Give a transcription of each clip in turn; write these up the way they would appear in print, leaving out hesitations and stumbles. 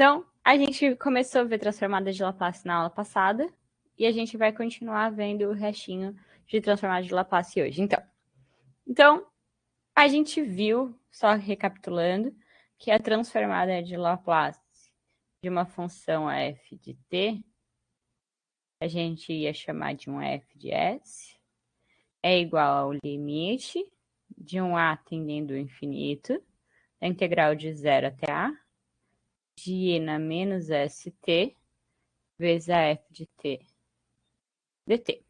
Então, a gente começou a ver transformadas de Laplace na aula passada e a gente vai continuar vendo o restinho de transformadas de Laplace hoje. Então, a gente viu, só recapitulando, que a transformada de Laplace de uma função f de t, a gente ia chamar de um f de s, é igual ao limite de um a tendendo ao infinito, da integral de 0 até a, de e na menos st, vezes a f de t dt.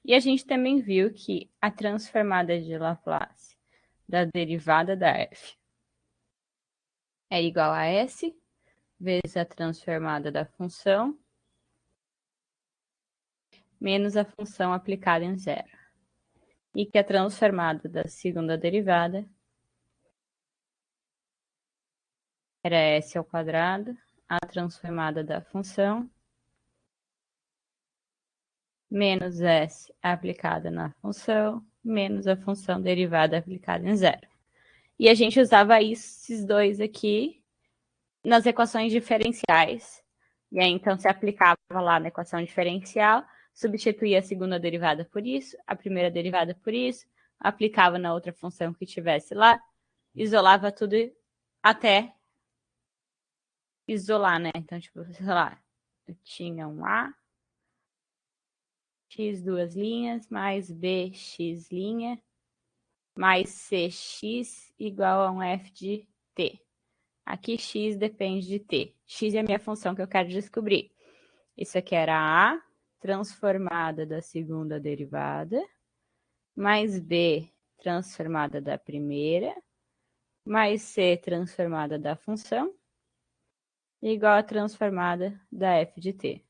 E a gente também viu que a transformada de Laplace da derivada da f é igual a s vezes a transformada da função menos a função aplicada em zero. E que a transformada da segunda derivada era s ao quadrado, a transformada da função menos s aplicada na função, menos a função derivada aplicada em zero. E a gente usava esses dois aqui nas equações diferenciais. E aí, então, se aplicava lá na equação diferencial, substituía a segunda derivada por isso, a primeira derivada por isso, aplicava na outra função que tivesse lá, isolava tudo até isolar, né? Então, tipo, sei lá, eu tinha um A, x duas linhas, mais b x linha, mais cx igual a um f de t. Aqui x depende de t. X é a minha função que eu quero descobrir. Isso aqui era a transformada da segunda derivada, mais b transformada da primeira, mais c transformada da função, igual a transformada da f de t.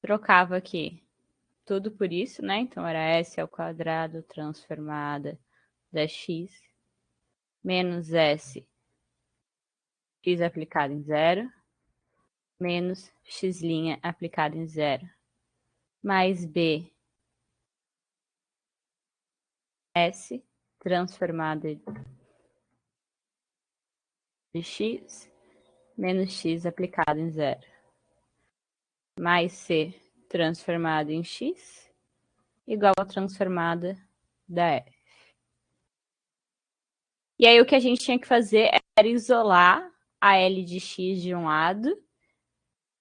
Trocava aqui tudo por isso, né? Então, era s ao quadrado transformada da x, menos s, x aplicado em zero, menos x' aplicado em zero, mais b, s, transformada de x, menos x aplicado em zero, mais c, transformado em x, igual a transformada da f. E aí o que a gente tinha que fazer era isolar a L de x de um lado,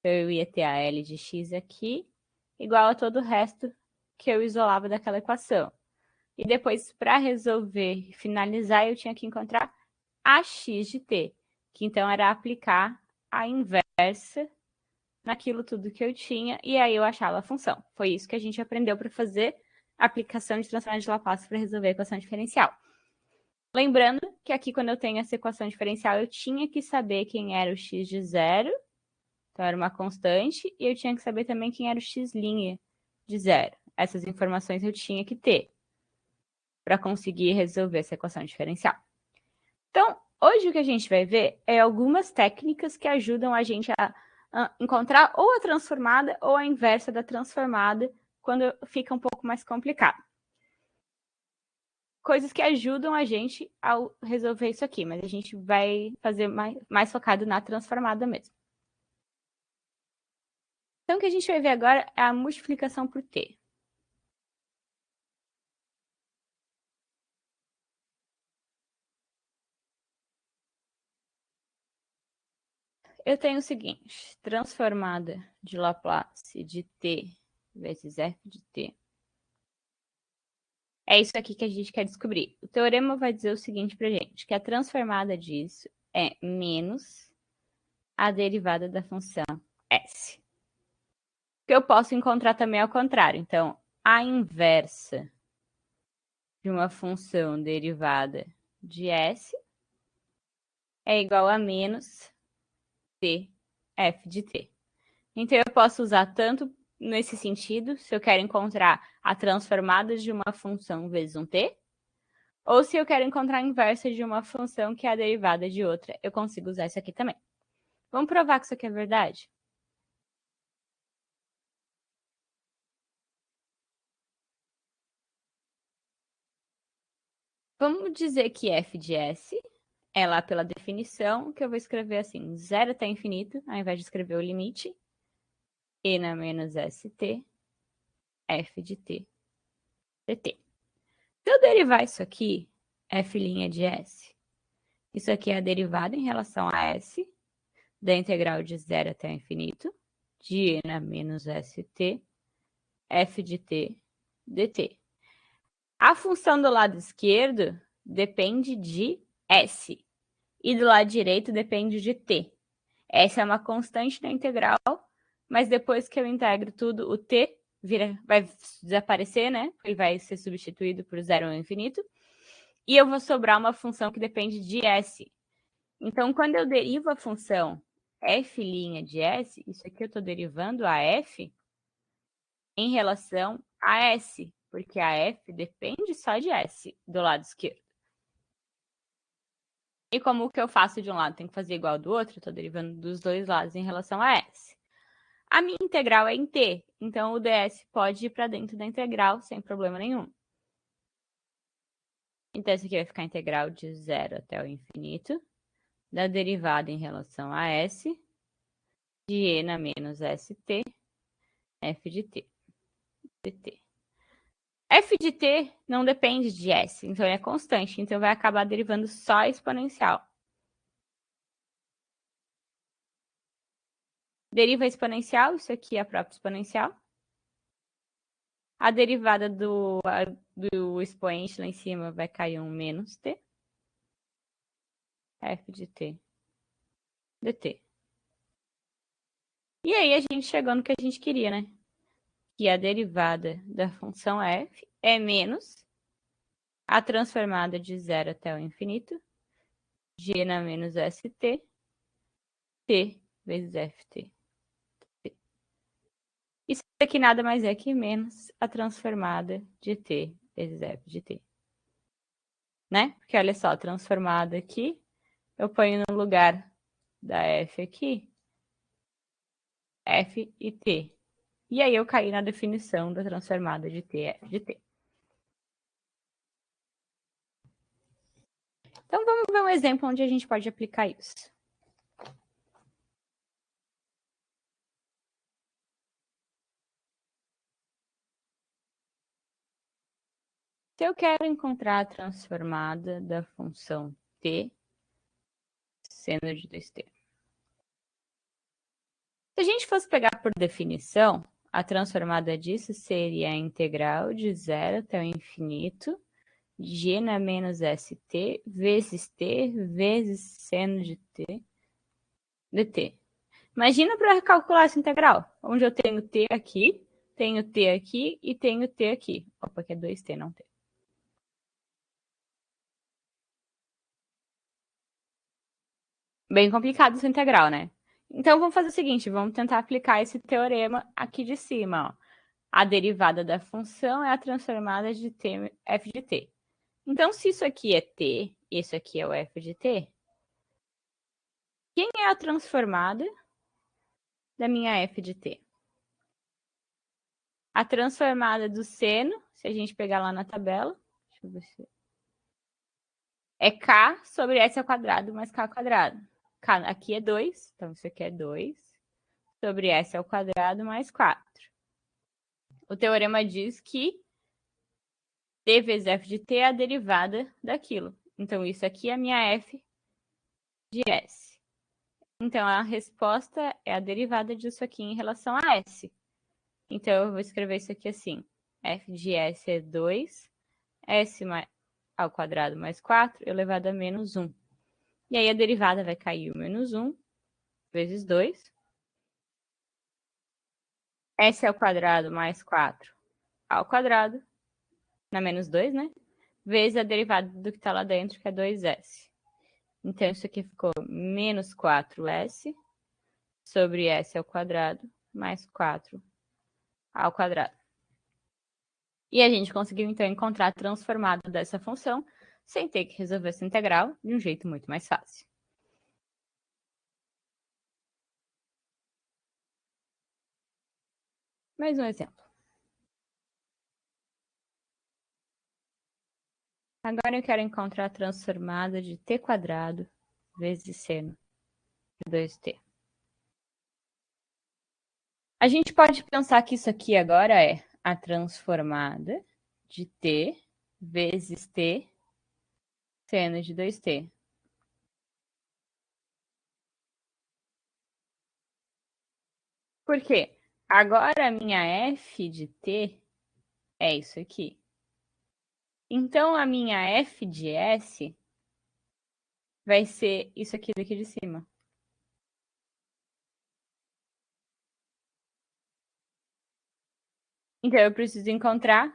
eu ia ter a L de x aqui, igual a todo o resto que eu isolava daquela equação. E depois, para resolver e finalizar, eu tinha que encontrar a x de t, que então era aplicar a inversa naquilo tudo que eu tinha, e aí eu achava a função. Foi isso que a gente aprendeu para fazer a aplicação de transformada de Laplace para resolver a equação diferencial. Lembrando que aqui, quando eu tenho essa equação diferencial, eu tinha que saber quem era o x de zero, então era uma constante, e eu tinha que saber também quem era o x' de zero. Essas informações eu tinha que ter para conseguir resolver essa equação diferencial. Então, hoje o que a gente vai ver é algumas técnicas que ajudam a gente a encontrar ou a transformada ou a inversa da transformada quando fica um pouco mais complicado. Coisas que ajudam a gente a resolver isso aqui, mas a gente vai fazer mais focado na transformada mesmo. Então, o que a gente vai ver agora é a multiplicação por t. Eu tenho o seguinte, transformada de Laplace de t vezes f de t. É isso aqui que a gente quer descobrir. O teorema vai dizer o seguinte para a gente, que a transformada disso é menos a derivada da função s. Que eu posso encontrar também ao contrário. Então, a inversa de uma função derivada de s é igual a menos t f de t. Então, eu posso usar tanto nesse sentido, se eu quero encontrar a transformada de uma função vezes um t, ou se eu quero encontrar a inversa de uma função que é a derivada de outra, eu consigo usar isso aqui também. Vamos provar que isso aqui é verdade? Vamos dizer que f de s é lá pela definição, que eu vou escrever assim, 0 até infinito, ao invés de escrever o limite, e na menos st, f de t, dt. Se eu derivar isso aqui, f' de s, isso aqui é a derivada em relação a s, da integral de 0 até o infinito, de e na menos st, f de t, dt. A função do lado esquerdo depende de s, e do lado direito depende de t. Essa é uma constante da integral, mas depois que eu integro tudo, o t vai desaparecer, né? Ele vai ser substituído por 0 ao infinito. E eu vou sobrar uma função que depende de s. Então, quando eu derivo a função f' de s, isso aqui eu estou derivando a f em relação a s, porque a f depende só de s do lado esquerdo. E como o que eu faço de um lado tem que fazer igual ao do outro, eu estou derivando dos dois lados em relação a s. A minha integral é em t, então o ds pode ir para dentro da integral sem problema nenhum. Então, isso aqui vai ficar a integral de 0 até o infinito, da derivada em relação a s, de e na menos st, f de t, dt. F de t não depende de s, então é constante, então vai acabar derivando só a exponencial. Deriva a exponencial, isso aqui é a própria exponencial. A derivada do expoente lá em cima vai cair um menos t. F de t dt. E aí a gente chegou no que a gente queria, né? Que a derivada da função f é menos a transformada de 0 até o infinito, g na menos st, t vezes ft. Isso aqui nada mais é que menos a transformada de t vezes f de t. Né? Porque olha só, a transformada aqui, eu ponho no lugar da f aqui, f e t. E aí eu caí na definição da transformada de t, f de t. Então vamos ver um exemplo onde a gente pode aplicar isso. Se eu quero encontrar a transformada da função t seno de 2t. Se a gente fosse pegar por definição, a transformada disso seria a integral de 0 até o infinito, g na menos st, vezes t, vezes seno de t, dt. Imagina para calcular essa integral, onde eu tenho t aqui e tenho t aqui. Opa, que é 2t, não t. Bem complicado essa integral, né? Então, vamos fazer o seguinte, vamos tentar aplicar esse teorema aqui de cima. Ó. A derivada da função é a transformada de t, f de t. Então, se isso aqui é t e isso aqui é o f de t, quem é a transformada da minha f de t? A transformada do seno, se a gente pegar lá na tabela, deixa eu ver se... é k sobre s ao quadrado mais k ao quadrado. K aqui é 2, então isso aqui é 2 sobre s ao quadrado mais 4. O teorema diz que t vezes f de t é a derivada daquilo. Então, isso aqui é a minha f de s. Então, a resposta é a derivada disso aqui em relação a s. Então, eu vou escrever isso aqui assim. F de s é 2, s ao quadrado mais 4 elevado a menos 1. E aí, a derivada vai cair o menos 1 vezes 2. S ao quadrado mais 4 ao quadrado, na menos 2, né? Vezes a derivada do que está lá dentro, que é 2s. Então, isso aqui ficou menos 4s sobre s ao quadrado mais 4 ao quadrado. E a gente conseguiu, então, encontrar a transformada dessa função sem ter que resolver essa integral de um jeito muito mais fácil. Mais um exemplo. Agora eu quero encontrar a transformada de t² vezes seno de 2t. A gente pode pensar que isso aqui agora é a transformada de t vezes t seno de 2t. Por quê? Agora a minha f de t é isso aqui. Então, a minha f de s vai ser isso aqui daqui de cima. Então, eu preciso encontrar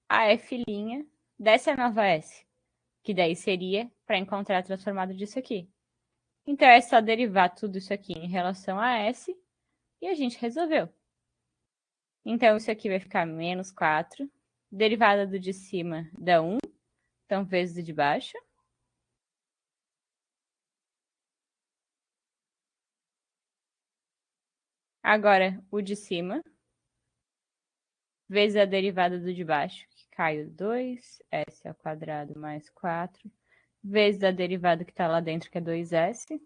a f' dessa nova s, que daí seria para encontrar a transformada disso aqui. Então, é só derivar tudo isso aqui em relação a s e a gente resolveu. Então, isso aqui vai ficar menos 4. Derivada do de cima dá 1, então vezes o de baixo. Agora, o de cima, vezes a derivada do de baixo, que cai o 2s² mais 4, vezes a derivada que está lá dentro, que é 2s.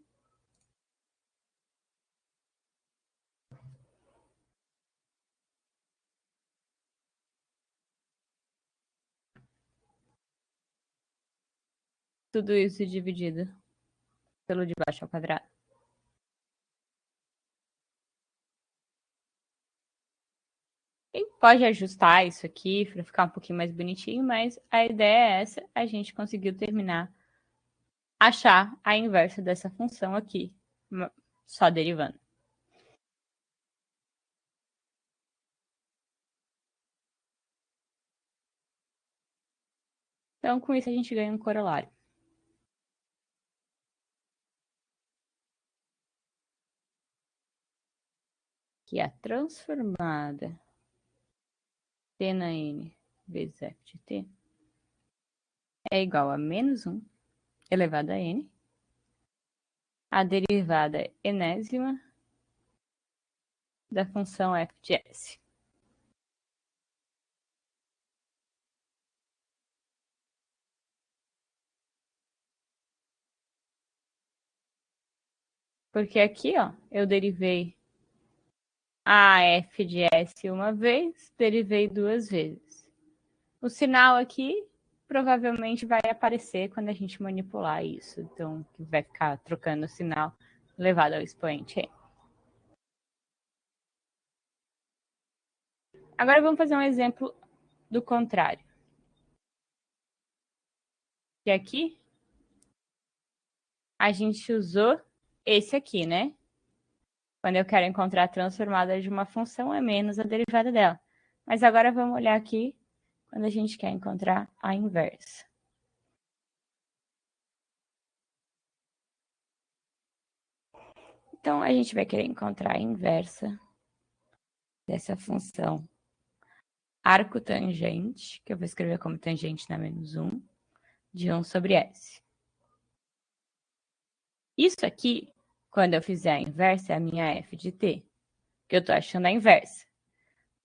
Tudo isso dividido pelo de baixo ao quadrado. E pode ajustar isso aqui para ficar um pouquinho mais bonitinho, mas a ideia é essa, a gente conseguiu terminar, achar a inversa dessa função aqui, só derivando. Então, com isso, a gente ganha um corolário. Que é a transformada t na n vezes f de t é igual a menos 1 elevado a n, a derivada enésima da função f de s. Porque aqui, ó, eu derivei a f de s uma vez, derivei duas vezes. O sinal aqui provavelmente vai aparecer quando a gente manipular isso. Então, vai ficar trocando o sinal elevado ao expoente n. Agora vamos fazer um exemplo do contrário. Que aqui a gente usou esse aqui, né? Quando eu quero encontrar a transformada de uma função, é menos a derivada dela. Mas agora vamos olhar aqui quando a gente quer encontrar a inversa. Então, a gente vai querer encontrar a inversa dessa função arco tangente, que eu vou escrever como tangente na menos 1, de 1 sobre s. Isso aqui, quando eu fizer a inversa, é a minha f de t, que eu estou achando a inversa.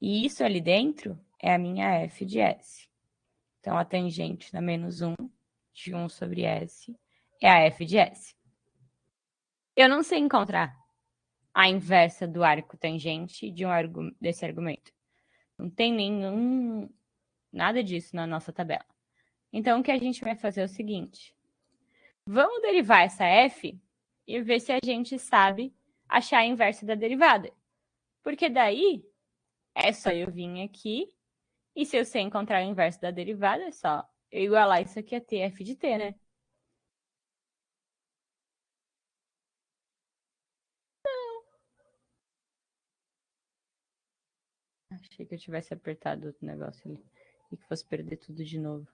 E isso ali dentro é a minha f de s. Então, a tangente na menos 1 de 1 sobre s é a f de s. Eu não sei encontrar a inversa do arco tangente desse argumento. Não tem nada disso na nossa tabela. Então, o que a gente vai fazer é o seguinte. Vamos derivar essa f e ver se a gente sabe achar a inversa da derivada. Porque daí, é só eu vir aqui, e se eu sei encontrar a inversa da derivada, é só eu igualar isso aqui a tf de t, né? Achei que eu tivesse apertado outro negócio ali e que fosse perder tudo de novo.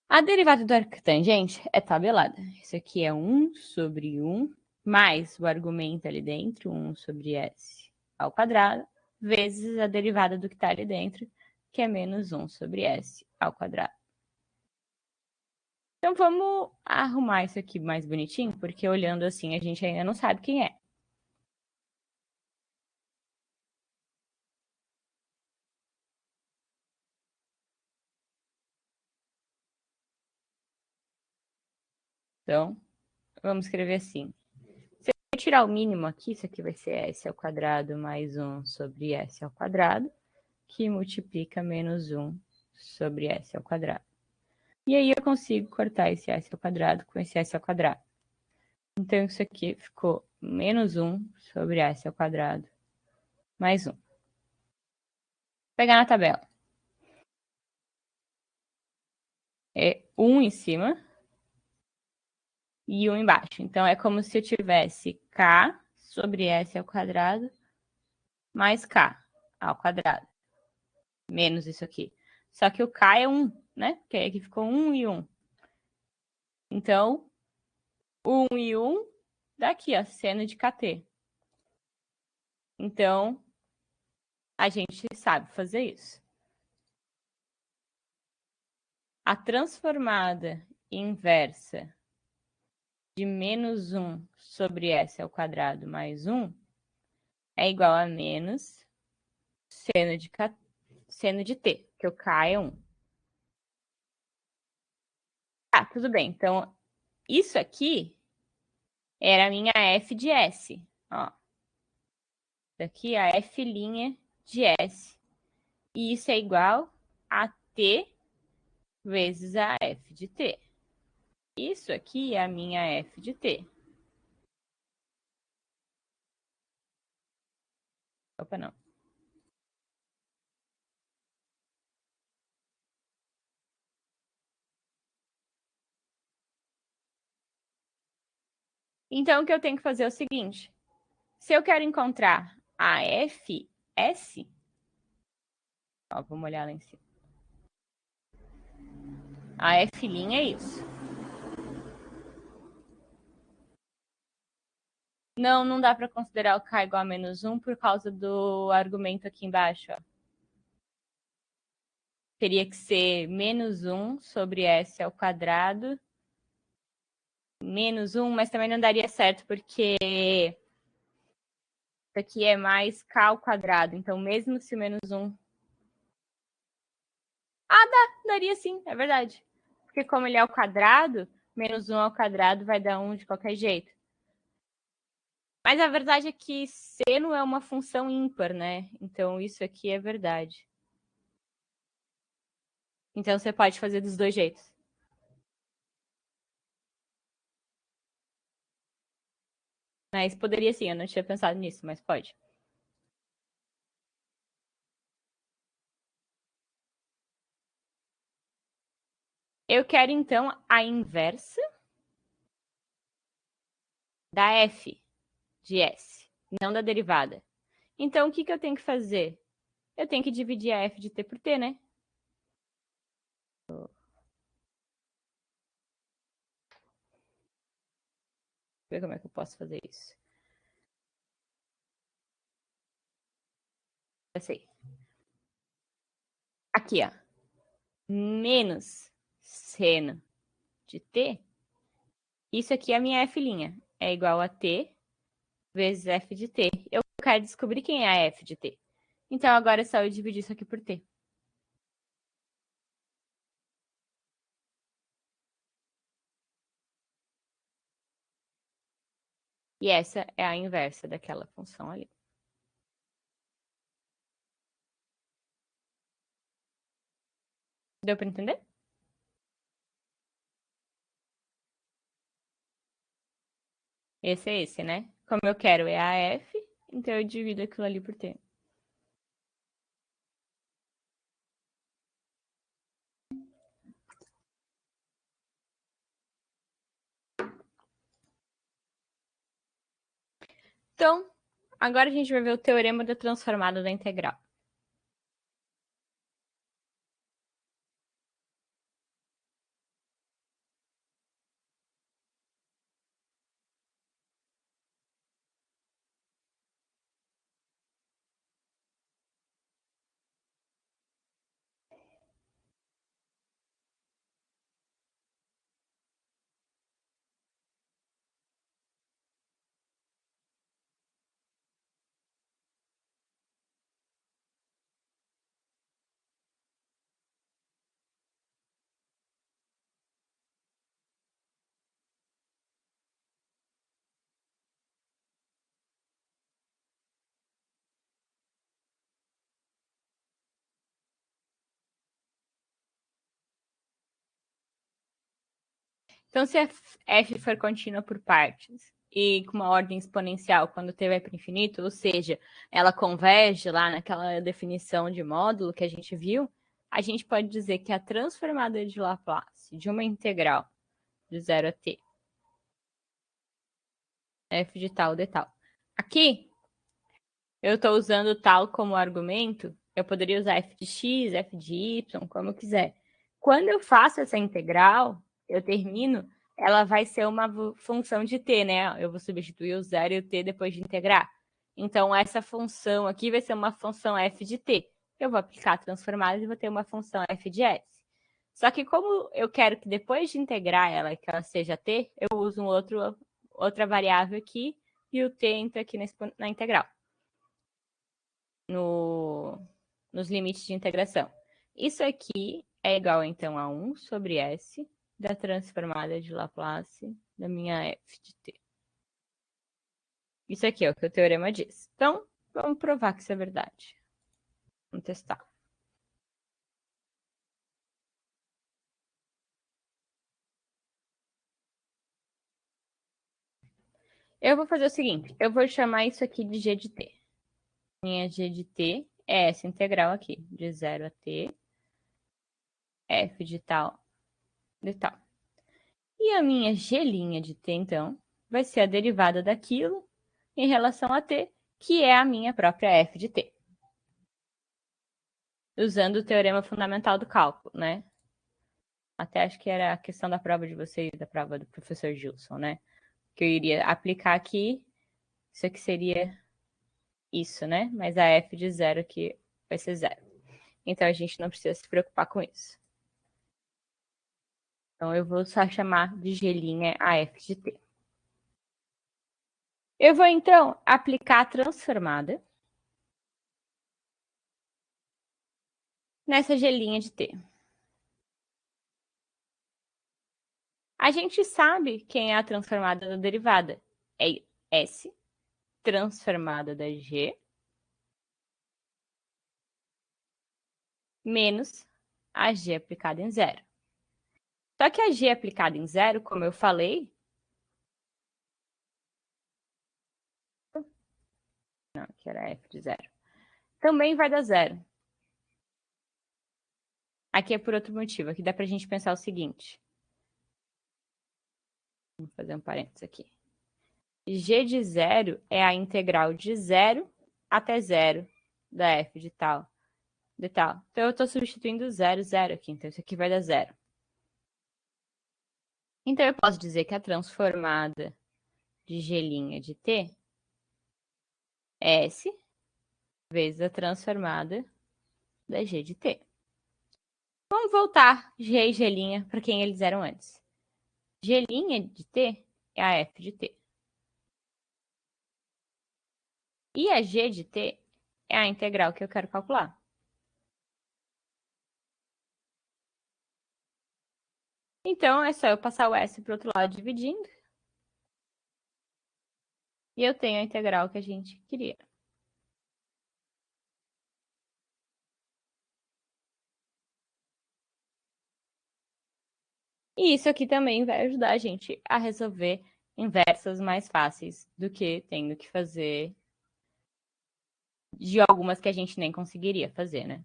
A derivada do arctangente é tabelada. Isso aqui é 1 sobre 1 mais o argumento ali dentro, 1 sobre s ao quadrado, vezes a derivada do que está ali dentro, que é menos 1 sobre s ao quadrado. Então, vamos arrumar isso aqui mais bonitinho, porque olhando assim, a gente ainda não sabe quem é. Então, vamos escrever assim. Se eu tirar o mínimo aqui, isso aqui vai ser s ao quadrado mais 1 sobre s ao quadrado, que multiplica menos 1 sobre s ao quadrado. E aí eu consigo cortar esse s ao quadrado com esse s ao quadrado. Então, isso aqui ficou menos 1 sobre s ao quadrado mais 1. Vou pegar na tabela. É 1 em cima e 1 embaixo. Então, é como se eu tivesse k sobre s ao quadrado mais k ao quadrado. Menos isso aqui. Só que o k é 1, né? Porque aqui ficou 1 e 1. Então, 1 e 1 daqui, ó, seno de kt. Então, a gente sabe fazer isso. A transformada inversa de menos 1 sobre s ao quadrado mais 1 é igual a menos seno de t, que o k é 1. Ah, tudo bem. Então, isso aqui era a minha f de s. Ó. Daqui a f' de s. E isso é igual a t vezes a f de t. Isso aqui é a minha f de t. Opa, não. Então, o que eu tenho que fazer é o seguinte. Se eu quero encontrar a fs, ó, vamos olhar lá em cima. A f' é isso. Não, não dá para considerar o k igual a menos 1 por causa do argumento aqui embaixo. Ó. Teria que ser menos 1 sobre s ao quadrado menos 1, mas também não daria certo, porque isso aqui é mais k ao quadrado. Então, mesmo se o menos 1... Ah, daria sim, é verdade. Porque como ele é ao quadrado, menos 1 ao quadrado vai dar 1 de qualquer jeito. Mas a verdade é que seno é uma função ímpar, né? Então, isso aqui é verdade. Então, você pode fazer dos dois jeitos. Mas poderia sim, eu não tinha pensado nisso, mas pode. Eu quero, então, a inversa da f de s, não da derivada. Então, o que eu tenho que fazer? Eu tenho que dividir a f de t por t, né? Deixa eu ver como é que eu posso fazer isso. Já sei. Aqui, ó. Menos seno de t. Isso aqui é a minha f'. É igual a t vezes f de t. Eu quero descobrir quem é a f de t. Então, agora é só eu dividir isso aqui por t. E essa é a inversa daquela função ali. Deu para entender? Esse é esse, né? Como eu quero é a f, então eu divido aquilo ali por t. Então, agora a gente vai ver o teorema da transformada da integral. Então, se f for contínua por partes e com uma ordem exponencial quando t vai para o infinito, ou seja, ela converge lá naquela definição de módulo que a gente viu, a gente pode dizer que a transformada de Laplace de uma integral de 0 a t f de tal de tal. Aqui, eu estou usando tal como argumento, eu poderia usar f de x, f de y, como eu quiser. Quando eu faço essa integral, eu termino, ela vai ser uma função de t, né? Eu vou substituir o 0 e o t depois de integrar. Então, essa função aqui vai ser uma função f de t. Eu vou aplicar a transformada e vou ter uma função f de s. Só que como eu quero que depois de integrar ela, que ela seja t, eu uso outra variável aqui e o t entra aqui na integral. Nos limites de integração. Isso aqui é igual, então, a 1 sobre S da transformada de Laplace da minha f de t. Isso aqui é o que o teorema diz. Então, vamos provar que isso é verdade. Vamos testar. Eu vou fazer o seguinte, eu vou chamar isso aqui de g de t. Minha g de t é essa integral aqui, de 0 a t, f de tal, de tal. E a minha g' de t, então, vai ser a derivada daquilo em relação a t, que é a minha própria f de t. Usando o teorema fundamental do cálculo, né? Até acho que era a questão da prova de vocês, da prova do professor Gilson, né? Que eu iria aplicar aqui, isso aqui seria isso, né? Mas a f de 0 aqui vai ser 0. Então, a gente não precisa se preocupar com isso. Então, eu vou só chamar de g' a f de t. Eu vou, então, aplicar a transformada nessa g' de t. A gente sabe quem é a transformada da derivada. É S transformada da G menos a G aplicada em zero. Só que a G aplicada em zero, como eu falei... Não, aqui era F de zero. Também vai dar zero. Aqui é por outro motivo. Aqui dá para a gente pensar o seguinte. Vamos fazer um parênteses aqui. G de zero é a integral de zero até zero da F de tal, de tal. Então, eu estou substituindo zero, zero aqui. Então, isso aqui vai dar zero. Então, eu posso dizer que a transformada de G' de t é S vezes a transformada da G de t. Vamos voltar G e G' para quem eles eram antes. G' de t é a F de t. E a G de t é a integral que eu quero calcular. Então, é só eu passar o S para o outro lado dividindo. E eu tenho a integral que a gente queria. E isso aqui também vai ajudar a gente a resolver inversas mais fáceis do que tendo que fazer de algumas que a gente nem conseguiria fazer, né?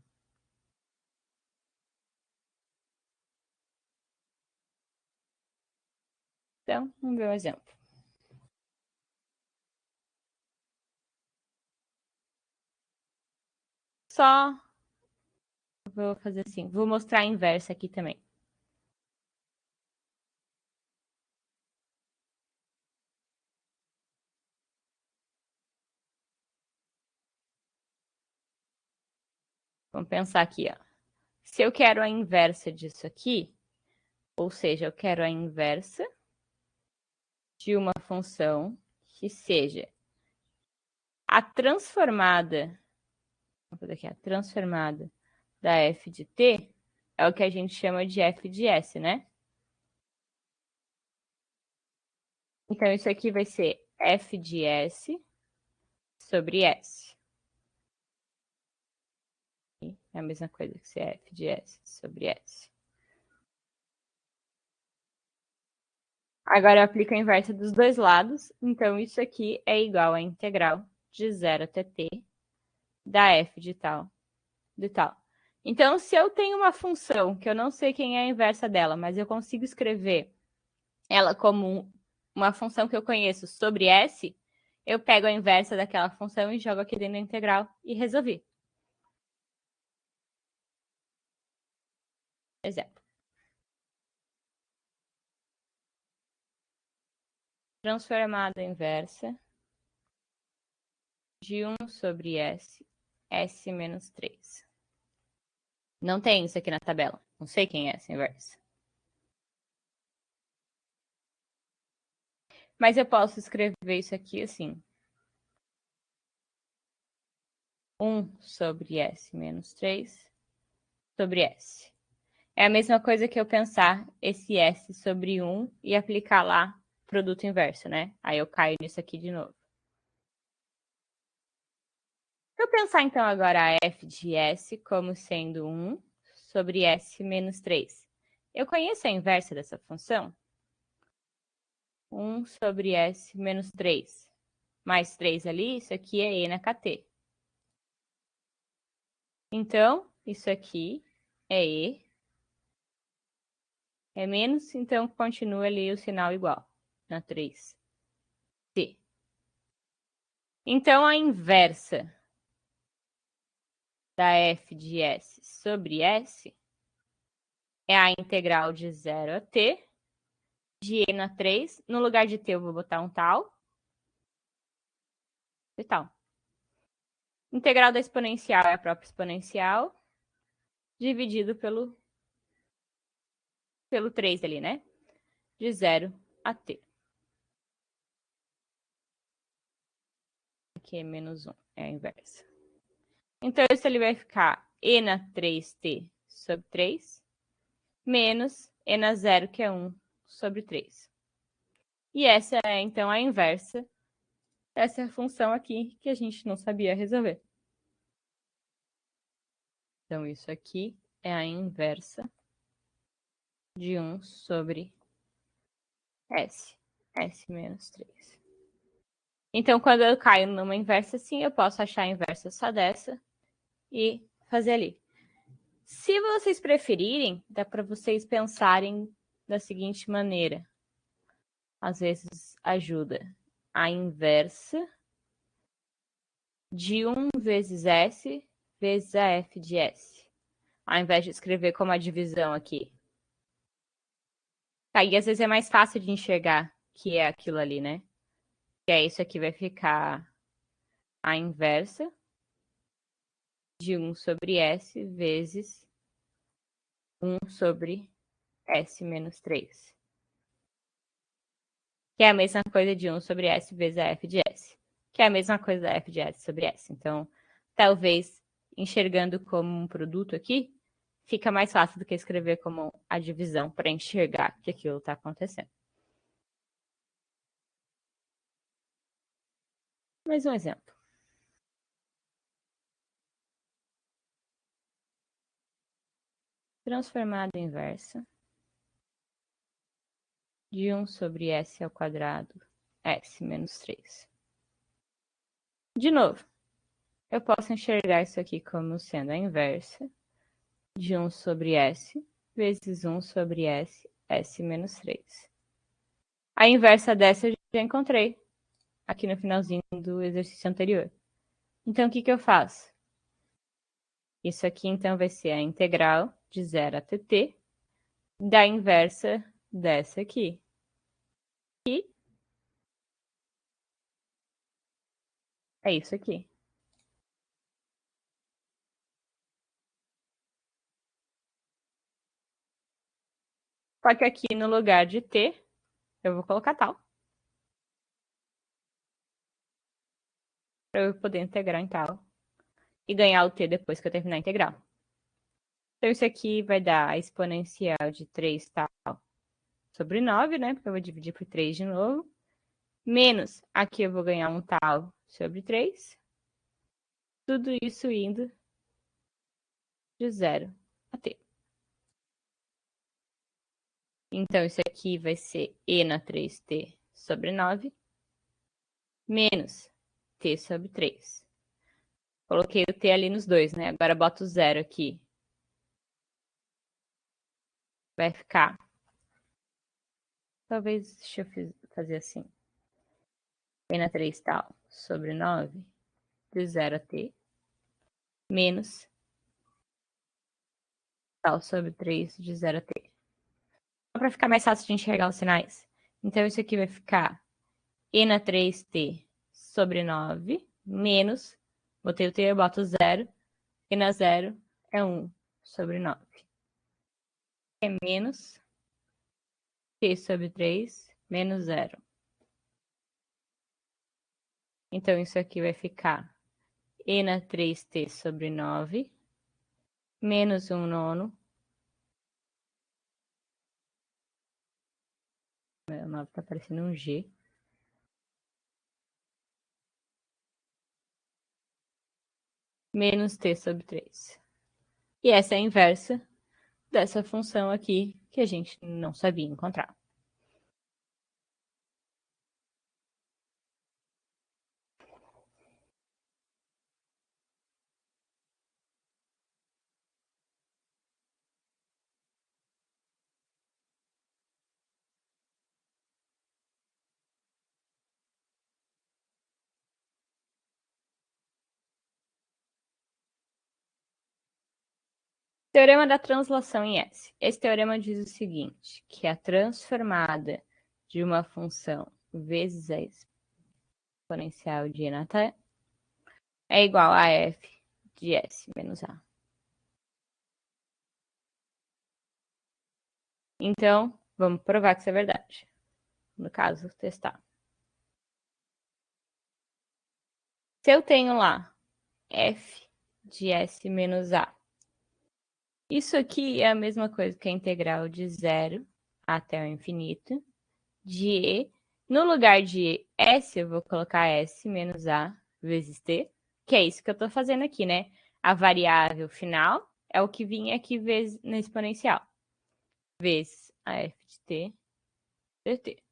Então, vamos ver um exemplo. Só vou fazer assim, vou mostrar a inversa aqui também. Vamos pensar aqui, ó. Se eu quero a inversa disso aqui, ou seja, eu quero a inversa de uma função que seja a transformada, vamos fazer aqui, a transformada da f de t, é o que a gente chama de f de s, né? Então, isso aqui vai ser f de s sobre s. É a mesma coisa que ser f de s sobre s. Agora eu aplico a inversa dos dois lados. Então, isso aqui é igual à integral de 0 até t da f de tal. Então, se eu tenho uma função que eu não sei quem é a inversa dela, mas eu consigo escrever ela como uma função que eu conheço sobre S, eu pego a inversa daquela função e jogo aqui dentro da integral e resolvi. Exemplo. Transformada inversa de 1 sobre S, S menos 3. Não tem isso aqui na tabela. Não sei quem é essa inversa. Mas eu posso escrever isso aqui assim. 1 sobre S menos 3 sobre S. É a mesma coisa que eu pensar esse S sobre 1 e aplicar lá produto inverso, né? Aí eu caio nisso aqui de novo. Se eu pensar então agora a f de S como sendo 1 sobre S menos 3. Eu conheço a inversa dessa função? 1 sobre S menos 3. Mais 3 ali, isso aqui é E na KT. Então, isso aqui é E. É menos, então continua ali o sinal igual, na 3T. Então, a inversa da f de S sobre S é a integral de 0 a t de E na 3. No lugar de t eu vou botar um tal. E tal. Integral da exponencial é a própria exponencial, dividido pelo 3 ali, né? De 0 a t. Aqui é menos 1, é a inversa. Então, isso ali vai ficar E na 3t sobre 3, menos E na 0, que é 1 sobre 3. E essa é, então, a inversa dessa função aqui que a gente não sabia resolver. Então, isso aqui é a inversa de 1 sobre S. S menos 3. Então, quando eu caio numa inversa assim, eu posso achar a inversa só dessa e fazer ali. Se vocês preferirem, dá para vocês pensarem da seguinte maneira. Às vezes ajuda. A inversa de 1 vezes S vezes a f de S. Ao invés de escrever como a divisão aqui. Aí, às vezes, é mais fácil de enxergar que é aquilo ali, né? Que é isso aqui vai ficar a inversa de 1 sobre S vezes 1 sobre S menos 3. Que é a mesma coisa de 1 sobre S vezes a f de S. Que é a mesma coisa da f de S sobre S. Então, talvez, enxergando como um produto aqui, fica mais fácil do que escrever como a divisão para enxergar que aquilo está acontecendo. Mais um exemplo. Transformada inversa de 1 sobre S ao quadrado, S menos 3. De novo, eu posso enxergar isso aqui como sendo a inversa de 1 sobre S vezes 1 sobre S, S menos 3. A inversa dessa eu já encontrei aqui no finalzinho do exercício anterior. Então, o que eu faço? Isso aqui, então, vai ser a integral de 0 a tt da inversa dessa aqui. E é isso aqui. Só que aqui no lugar de t, eu vou colocar tal. Para eu poder integrar em tal. E ganhar o t depois que eu terminar a integral. Então, isso aqui vai dar a exponencial de 3 tal sobre 9, né? Porque eu vou dividir por 3 de novo. Menos, aqui eu vou ganhar um tal sobre 3. Tudo isso indo de 0 a t. Então, isso aqui vai ser e na 3t sobre 9 menos t sobre 3. Coloquei o t ali nos dois, né? Agora boto o zero aqui. Vai ficar... Talvez, deixa eu fazer assim. E na 3 tal sobre 9 de 0 a t menos tal sobre 3 de 0 a t. Só para ficar mais fácil de enxergar os sinais. Então, isso aqui vai ficar e na 3t sobre 9 menos, botei o t, eu boto 0, e na 0 é 1 sobre 9. É menos t sobre 3 menos 0. Então, isso aqui vai ficar e na 3t sobre 9 menos 1 nono. Meu 9 tá parecendo um G. Menos t sobre 3. E essa é a inversa dessa função aqui que a gente não sabia encontrar. Teorema da translação em S. Esse teorema diz o seguinte, que a transformada de uma função vezes a exponencial de n até é igual a f de S menos A. Então, vamos provar que isso é verdade. No caso, testar. Se eu tenho lá f de S menos A, isso aqui é a mesma coisa que a integral de 0 até o infinito de E. No lugar de S, eu vou colocar S menos A vezes T, que é isso que eu estou fazendo aqui, né? A variável final é o que vinha aqui vezes na exponencial, vezes a f de t dt.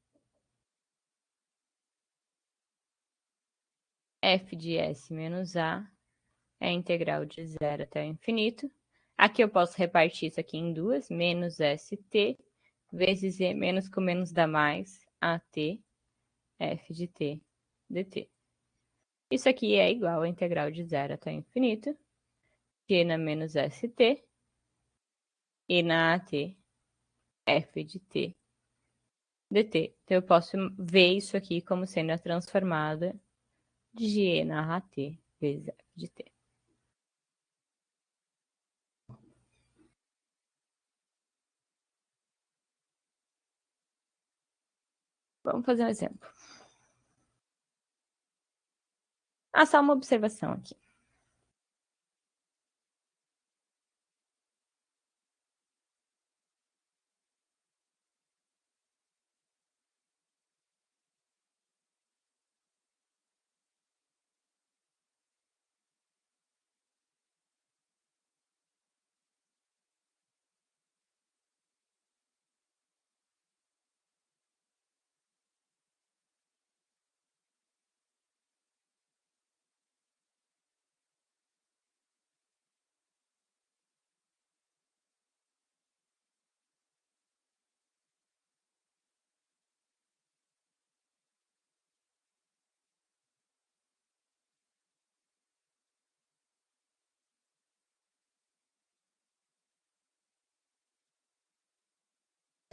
F de S menos A é a integral de 0 até o infinito. Aqui eu posso repartir isso aqui em duas, menos st vezes e, menos com menos dá mais, at, f de t dt. Isso aqui é igual à integral de 0 até o infinito, q na menos st, e na at, f de t dt. Então, eu posso ver isso aqui como sendo a transformada de e na at vezes f de t. Vamos fazer um exemplo. Só uma observação aqui.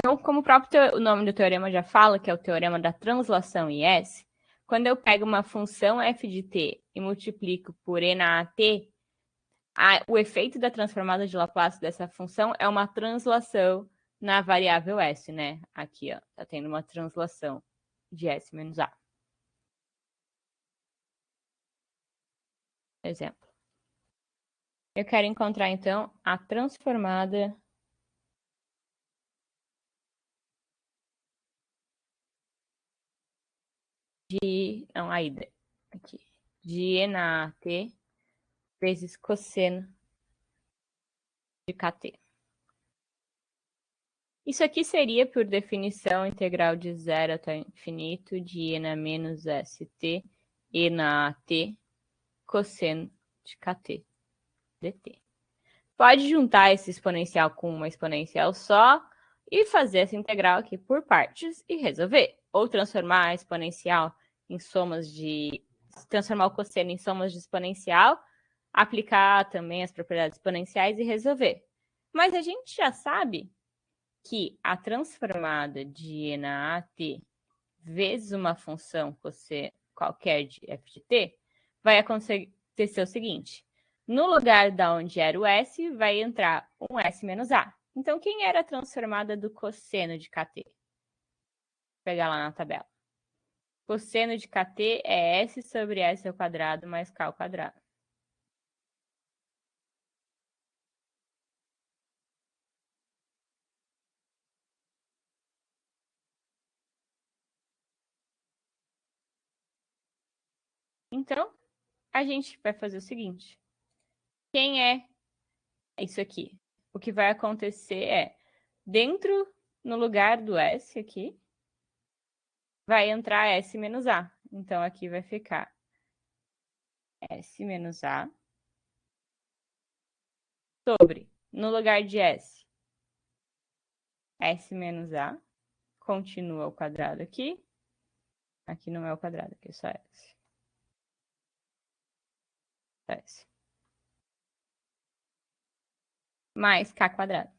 Então, como o próprio nome do teorema já fala, que é o teorema da translação em S, quando eu pego uma função f de t e multiplico por e na at, o efeito da transformada de Laplace dessa função é uma translação na variável S, né? Aqui, ó, tá tendo uma translação de S menos A. Exemplo. Eu quero encontrar, então, a transformada de... Não, a ida. Aqui. De E na AT vezes cosseno de KT. Isso aqui seria, por definição, integral de 0 até infinito de e na menos st e na at cosseno de kt dt. Pode juntar esse exponencial com uma exponencial só e fazer essa integral aqui por partes e resolver. Ou transformar a exponencial em somas de... transformar o cosseno em somas de exponencial, aplicar também as propriedades exponenciais e resolver. Mas a gente já sabe que a transformada de e na at vezes uma função cosseno qualquer de f de t vai acontecer o seguinte. No lugar da onde era o s, vai entrar um s menos a. Então, quem era a transformada do cosseno de kt? Vou pegar lá na tabela. Cosseno de kt é s sobre s ao quadrado mais k ao quadrado. Então, a gente vai fazer o seguinte. Quem é isso aqui? O que vai acontecer é, dentro, no lugar do s aqui, vai entrar s menos a. Então, aqui vai ficar s menos a sobre, no lugar de s menos a, continua ao quadrado aqui. Aqui não é o quadrado, aqui é só s. S. Mais k quadrado.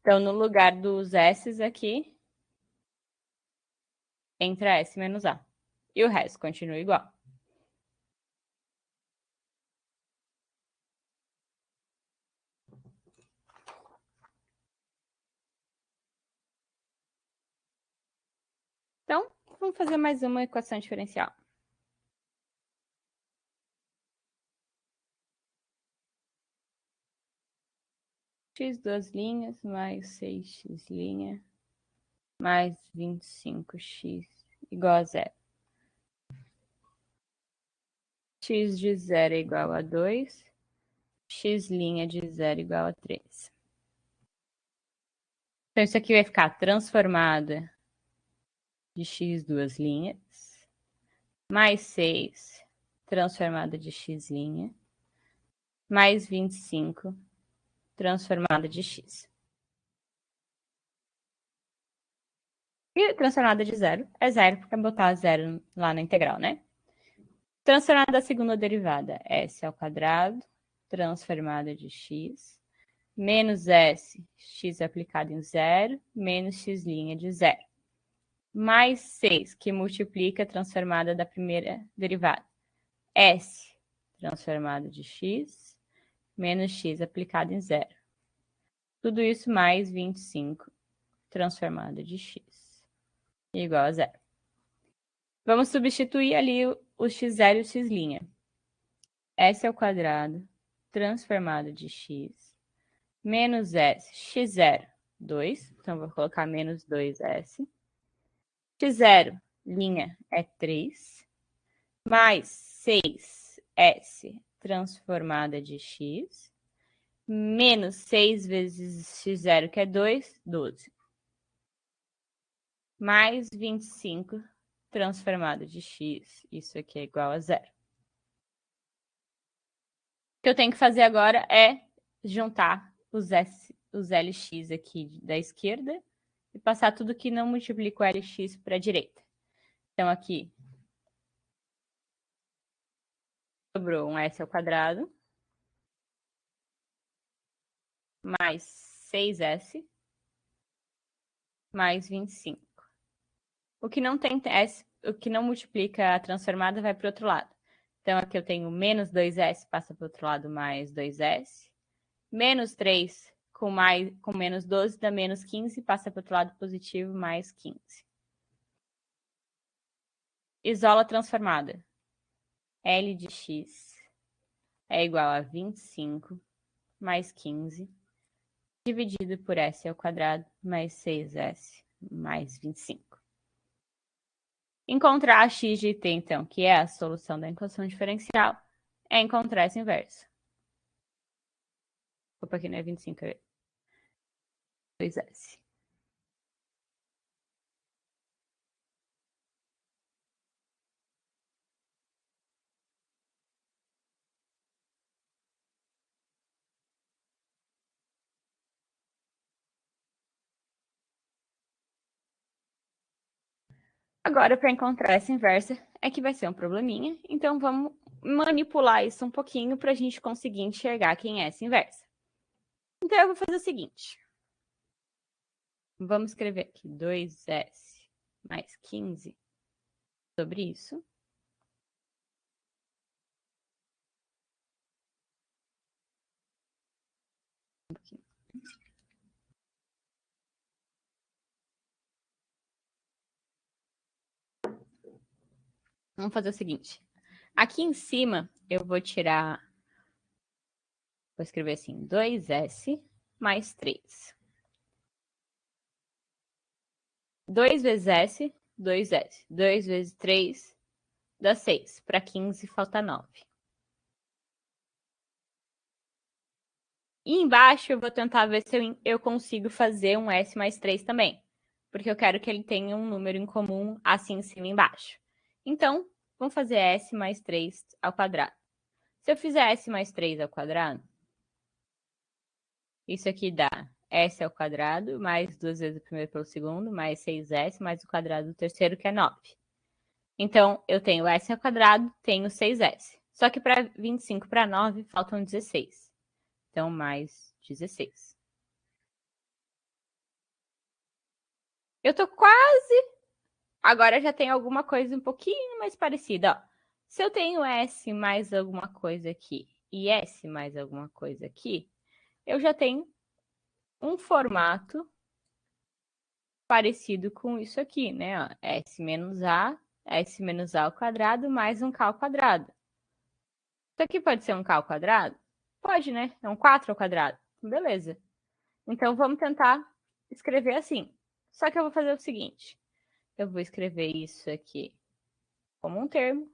Então, no lugar dos s aqui, entra s menos a. E o resto continua igual. Então, vamos fazer mais uma equação diferencial. X duas linhas mais 6x' mais 25x igual a zero. X de 0 é igual a 2. X' de 0 igual a 3. Então, isso aqui vai ficar transformada de x duas linhas, mais 6 transformada de x', mais 25 transformada de x. E transformada de 0 é 0, porque é botar 0 lá na integral, né? Transformada da segunda derivada, s ao quadrado, transformada de x, menos s, x aplicado em 0, menos x' de 0. Mais 6, que multiplica a transformada da primeira derivada. S, transformada de x, menos x aplicado em 0. Tudo isso mais 25, transformada de x, igual a 0. Vamos substituir ali o x0 e o x'. S ao quadrado, transformada de x, menos s, x0, 2. Então, vou colocar menos 2s. X0, é 3. Mais 6s transformada de x, menos 6 vezes x0, que é 2, 12. Mais 25 transformada de x, isso aqui é igual a 0. O que eu tenho que fazer agora é juntar os LX aqui da esquerda e passar tudo que não multiplica o LX para a direita. Então, aqui sobrou um s ao quadrado mais 6s mais 25. O que não tem s, o que não multiplica a transformada vai para o outro lado. Então, aqui eu tenho menos 2s, passa para o outro lado, mais 2s. Menos 3 com menos 12 dá menos 15, passa para o outro lado positivo, mais 15. Isola a transformada. L de x é igual a 25 mais 15, dividido por s ao quadrado, mais 6s, mais 25. Encontrar a x de t, então, que é a solução da equação diferencial, é encontrar essa inversa. Opa, aqui não é 25, é 2S. Agora, para encontrar essa inversa, é que vai ser um probleminha. Então, vamos manipular isso um pouquinho para a gente conseguir enxergar quem é essa inversa. Então, eu vou fazer o seguinte. Vamos escrever aqui 2S mais 15 sobre isso. Vamos fazer o seguinte. Aqui em cima, eu vou tirar... Vou escrever assim, 2S mais 3. 2 vezes S, 2S. 2 vezes 3 dá 6. Para 15, falta 9. E embaixo, eu vou tentar ver se eu consigo fazer um S mais 3 também. Porque eu quero que ele tenha um número em comum assim em cima e embaixo. Então, vamos fazer S mais 3 ao quadrado. Se eu fizer S mais 3 ao quadrado, isso aqui dá S ao quadrado, mais 2 vezes o primeiro pelo segundo, mais 6S, mais o quadrado do terceiro, que é 9. Então, eu tenho S ao quadrado, tenho 6S. Só que para 25 para 9, faltam 16. Então, mais 16. Eu tô quase... Agora já tem alguma coisa um pouquinho mais parecida. Ó. Se eu tenho S mais alguma coisa aqui e S mais alguma coisa aqui, eu já tenho um formato parecido com isso aqui, né? Ó, S menos A ao quadrado mais um K ao quadrado. Isso aqui pode ser um K ao quadrado? Pode, né? É um 4 ao quadrado. Beleza. Então, vamos tentar escrever assim. Só que eu vou fazer o seguinte. Eu vou escrever isso aqui como um termo.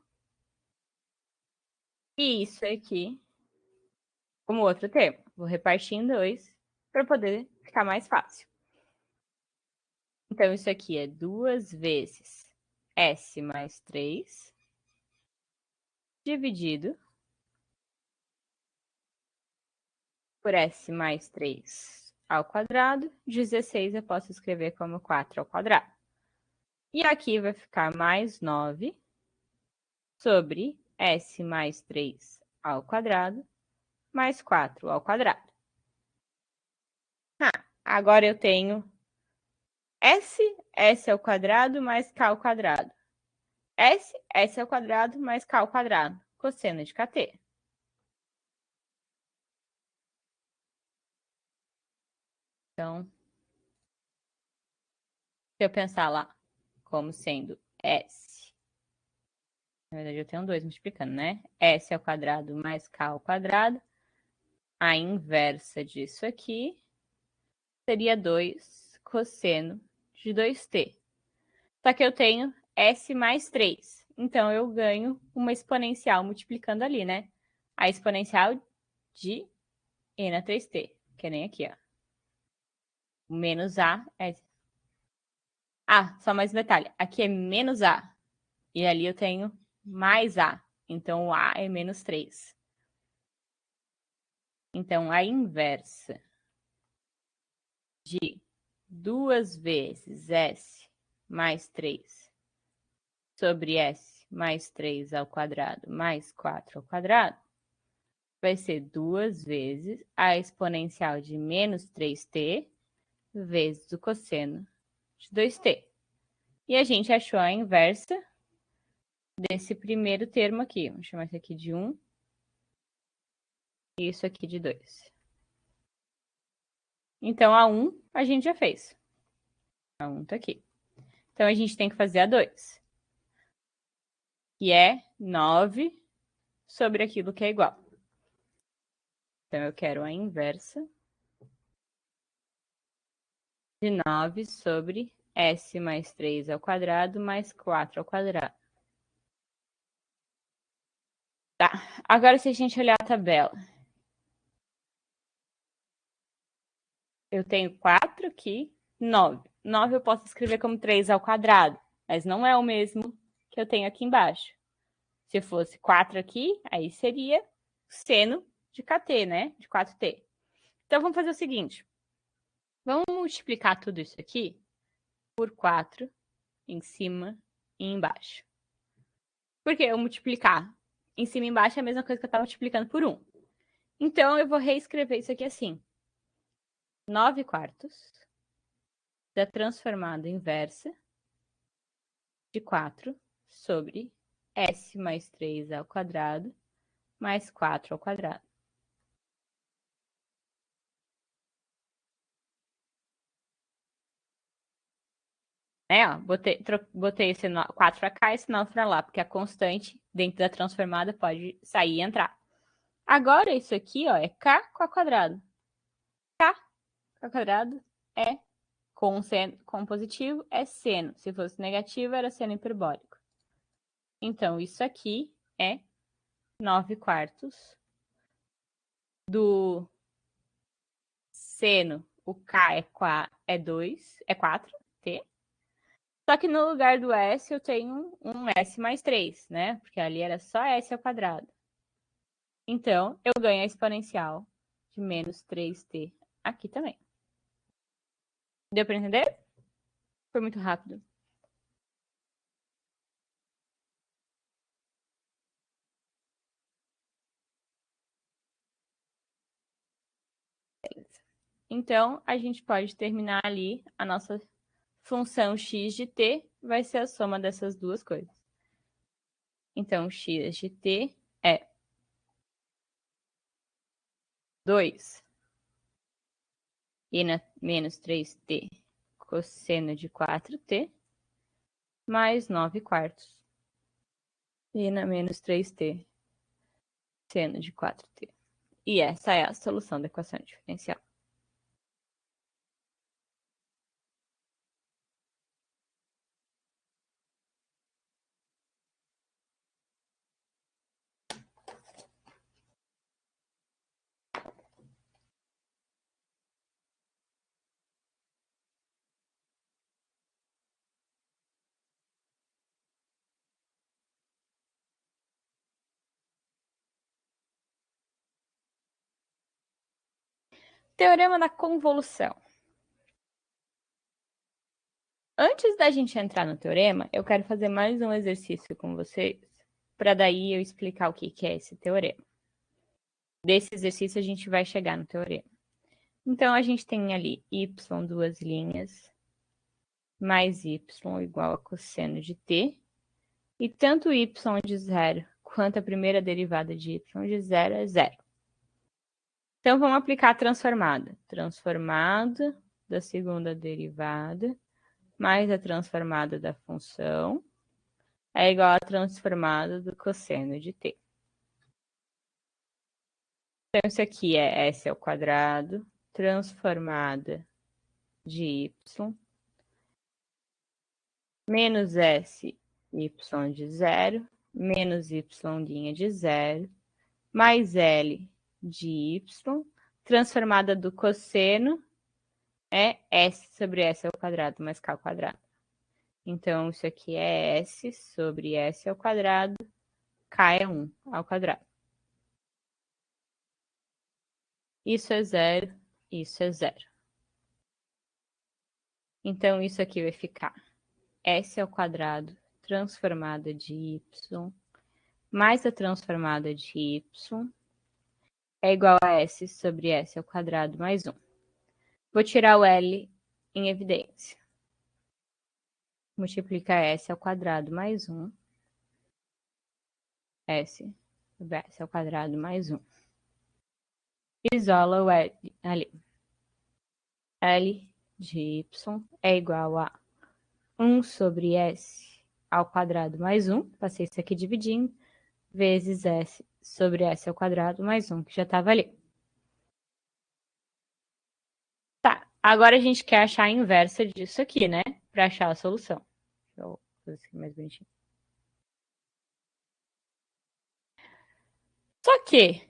E isso aqui como outro termo. Vou repartir em 2 para poder ficar mais fácil. Então, isso aqui é 2 vezes S mais 3 dividido por S mais 3 ao quadrado. 16 eu posso escrever como 4 ao quadrado. E aqui vai ficar mais 9 sobre S mais 3 ao quadrado mais 4 ao quadrado. Agora eu tenho S ao quadrado mais K ao quadrado. S ao quadrado mais K ao quadrado. Cosseno de kt. Então, se eu pensar lá como sendo S, na verdade eu tenho 2 multiplicando, né? S ao quadrado mais K ao quadrado. A inversa disso aqui seria 2 cosseno de 2t. Só que eu tenho S mais 3. Então, eu ganho uma exponencial multiplicando ali, né? A exponencial de e na 3t, que nem aqui, ó. O menos A é... Ah, só mais um detalhe. Aqui é menos A. E ali eu tenho mais A. Então, o A é menos 3. Então, a inversa de 2 vezes S mais 3 sobre S mais 3 ao quadrado mais 4 ao quadrado vai ser 2 vezes a exponencial de menos 3t vezes o cosseno de 2t. E a gente achou a inversa desse primeiro termo aqui. Vamos chamar isso aqui de 1 e isso aqui de 2. Então, a 1 a gente já fez. A 1 tá aqui. Então, a gente tem que fazer a 2, que é 9 sobre aquilo que é igual. Então, eu quero a inversa de 9 sobre S mais 3 ao quadrado mais 4 ao quadrado. Tá, agora se a gente olhar a tabela. eu tenho 4 aqui, 9. 9 eu posso escrever como 3 ao quadrado, mas não é o mesmo que eu tenho aqui embaixo. Se fosse 4 aqui, aí seria seno de kt, né? De 4t. Então, vamos fazer o seguinte. Vamos multiplicar tudo isso aqui por 4 em cima e embaixo. Por que eu multiplicar? Em cima e embaixo é a mesma coisa que eu estava multiplicando por 1. Então, eu vou reescrever isso aqui assim. 9 quartos da transformada inversa de 4 sobre s mais 3 ao quadrado mais 4 ao quadrado. Ó, botei esse 4 para cá e esse 9 para lá, porque a constante dentro da transformada pode sair e entrar. Agora, isso aqui ó, é k ao quadrado. K ao quadrado é com positivo, é seno. Se fosse negativo, era seno hiperbólico. Então, isso aqui é 9 quartos do seno. O k é 2, é 4t. Só que no lugar do S eu tenho um S mais 3, né? Porque ali era só S ao quadrado. Então, eu ganho a exponencial de menos 3t aqui também. Deu para entender? Foi muito rápido. Então, a gente pode terminar ali a nossa função x de t vai ser a soma dessas duas coisas. Então, x de t é 2 e menos 3t cosseno de 4t mais 9 quartos e na menos 3t seno de 4t. E essa é a solução da equação diferencial. Teorema da convolução. Antes da gente entrar no teorema, eu quero fazer mais um exercício com vocês, para daí eu explicar o que é esse teorema. Desse exercício a gente vai chegar no teorema. Então, a gente tem ali y, duas linhas, mais y igual a cosseno de t, e tanto y de 0 quanto a primeira derivada de y de 0 é 0. Então, vamos aplicar a transformada. Transformada da segunda derivada mais a transformada da função é igual à transformada do cosseno de t. Então, isso aqui é s ao quadrado, transformada de y, menos s y de 0, menos y' de 0, mais L de y, transformada do cosseno é S sobre S ao quadrado mais K ao quadrado. Então, isso aqui é S sobre S ao quadrado, K é 1 ao quadrado. Isso é 0, isso é 0. Então, isso aqui vai ficar S ao quadrado transformada de y mais a transformada de y é igual a S sobre S ao quadrado mais 1. Vou tirar o L em evidência. Multiplicar S ao quadrado mais 1. S sobre S ao quadrado mais 1. Isola o L ali. L de y é igual a 1 sobre S ao quadrado mais 1. Passei isso aqui dividindo. Vezes S sobre S ao quadrado mais 1, que já estava ali. Tá, agora a gente quer achar a inversa disso aqui, né? Para achar a solução. Deixa eu fazer isso aqui mais bonitinho. Só que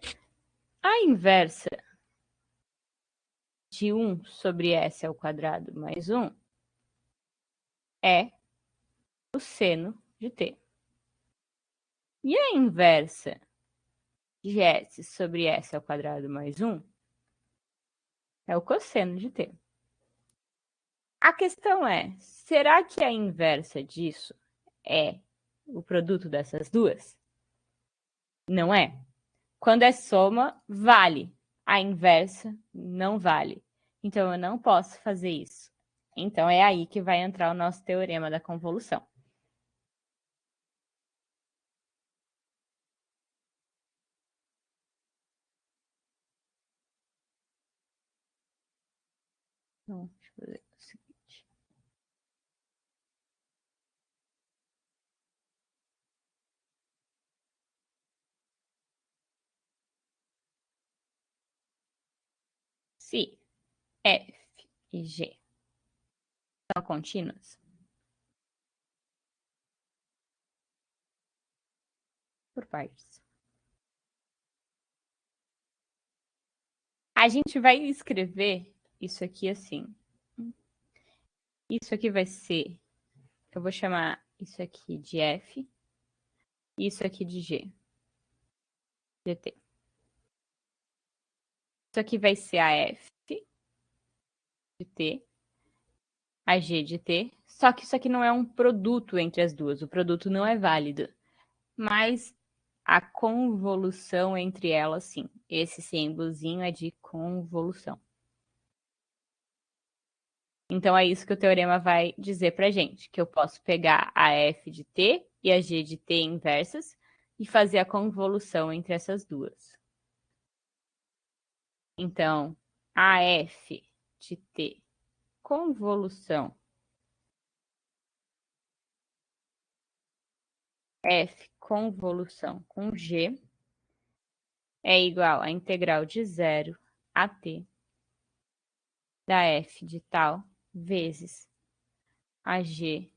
a inversa de 1 sobre S ao quadrado mais 1 é o seno de t. E a inversa de S sobre S ao quadrado mais 1 é o cosseno de t. A questão é, será que a inversa disso é o produto dessas duas? Não é. Quando é soma, vale. A inversa não vale. Então, eu não posso fazer isso. Então, é aí que vai entrar o nosso teorema da convolução. Então, deixa eu fazer o seguinte. Se F e G são contínuas, por partes. A gente vai escrever isso aqui assim. Isso aqui vai ser, eu vou chamar isso aqui de F e isso aqui de G, de T. Isso aqui vai ser a F de T, a G de T, só que isso aqui não é um produto entre as duas, o produto não é válido, mas a convolução entre elas, sim. Esse símbolozinho é de convolução. Então, é isso que o teorema vai dizer pra gente, que eu posso pegar a F de T e a G de T inversas e fazer a convolução entre essas duas. Então, a F de T convolução F convolução com G é igual a integral de 0 a T da F de tal vezes a G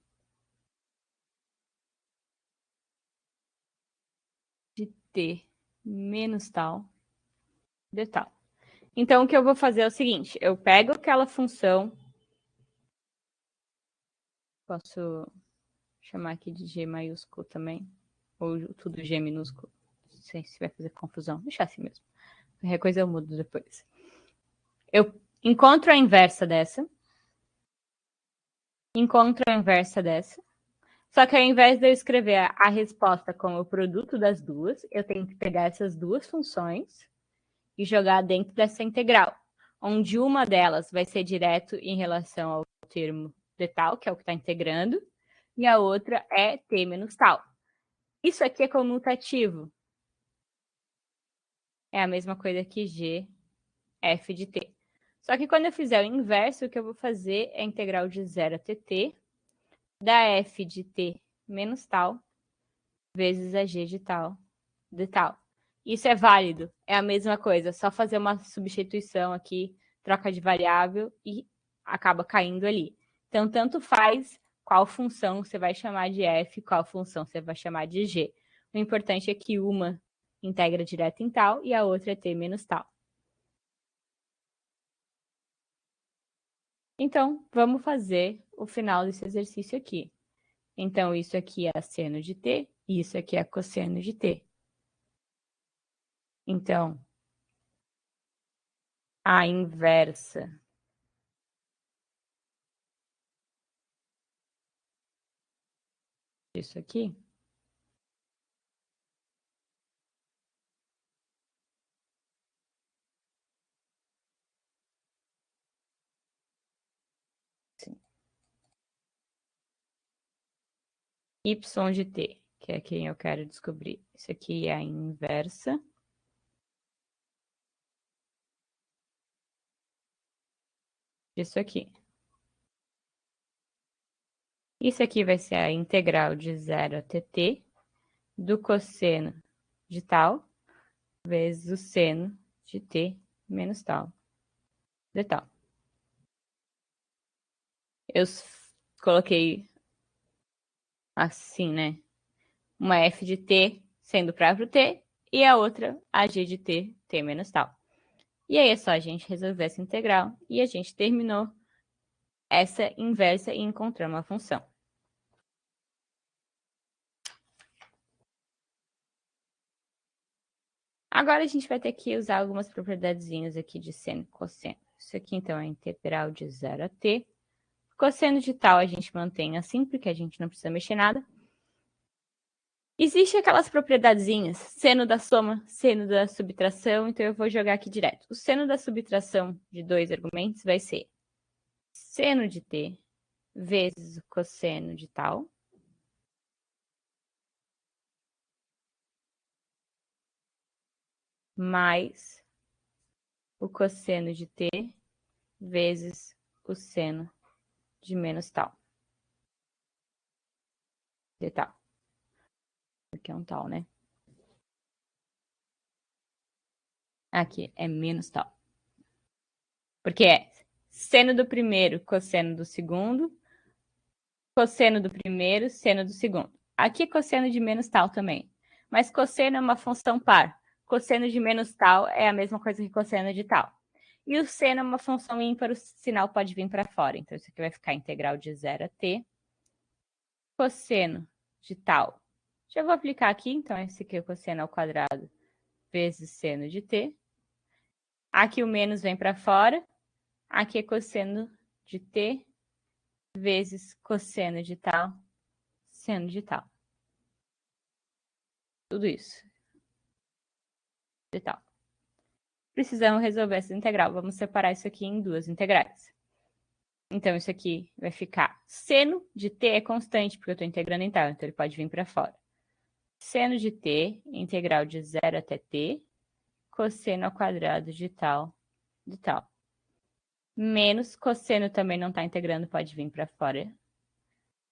de T menos tal de tal. Então, o que eu vou fazer é o seguinte, eu pego aquela função, posso chamar aqui de G maiúsculo também, ou tudo G minúsculo, não sei se vai fazer confusão, deixar assim mesmo. Qualquer coisa eu mudo depois. Eu encontro a inversa dessa, só que ao invés de eu escrever a resposta como o produto das duas, eu tenho que pegar essas duas funções e jogar dentro dessa integral, onde uma delas vai ser direto em relação ao termo de tal, que é o que está integrando, e a outra é t menos tal. Isso aqui é comutativo. É a mesma coisa que g, f de t. Só que quando eu fizer o inverso, o que eu vou fazer é a integral de 0 a tt da f de t menos tal vezes a g de tal de tal. Isso é válido, é a mesma coisa, só fazer uma substituição aqui, troca de variável e acaba caindo ali. Então, tanto faz qual função você vai chamar de f, qual função você vai chamar de g. O importante é que uma integra direto em tal e a outra é t menos tal. Então, vamos fazer o final desse exercício aqui. Então, isso aqui é seno de t e isso aqui é cosseno de t. Então, a inversa disso aqui y de t, que é quem eu quero descobrir. Isso aqui é a inversa disso aqui. Isso aqui vai ser a integral de 0 a tt do cosseno de tal vezes o seno de t menos tal de tal. Eu coloquei assim, né? Uma f de t sendo o próprio t e a outra a g de t, t menos tal. E aí é só a gente resolver essa integral e a gente terminou essa inversa e encontramos a função. Agora a gente vai ter que usar algumas propriedadezinhas aqui de seno e cosseno. Isso aqui, então, é a integral de 0 a t. Cosseno de tal a gente mantém assim, porque a gente não precisa mexer nada. Existem aquelas propriedadezinhas, seno da soma, seno da subtração, então eu vou jogar aqui direto. O seno da subtração de dois argumentos vai ser seno de t vezes o cosseno de tal. Mais o cosseno de t vezes o seno de menos tal. De tal. Aqui é um tal, né? Aqui é menos tal. Porque é seno do primeiro, cosseno do segundo, cosseno do primeiro, seno do segundo. Aqui é cosseno de menos tal também. Mas cosseno é uma função par. Cosseno de menos tal é a mesma coisa que cosseno de tal. E o seno é uma função ímpar, o sinal pode vir para fora. Então, isso aqui vai ficar integral de 0 a t. Cosseno de tal. Já vou aplicar aqui, então esse aqui é o cosseno ao quadrado vezes seno de t. Aqui o menos vem para fora. Aqui é cosseno de t vezes cosseno de tal, seno de tal. Tudo isso. De tal. Precisamos resolver essa integral. Vamos separar isso aqui em duas integrais. Então, isso aqui vai ficar seno de t é constante, porque eu estou integrando em tal, então ele pode vir para fora. Seno de t, integral de 0 até t, cosseno ao quadrado de tal, menos cosseno também não está integrando, pode vir para fora.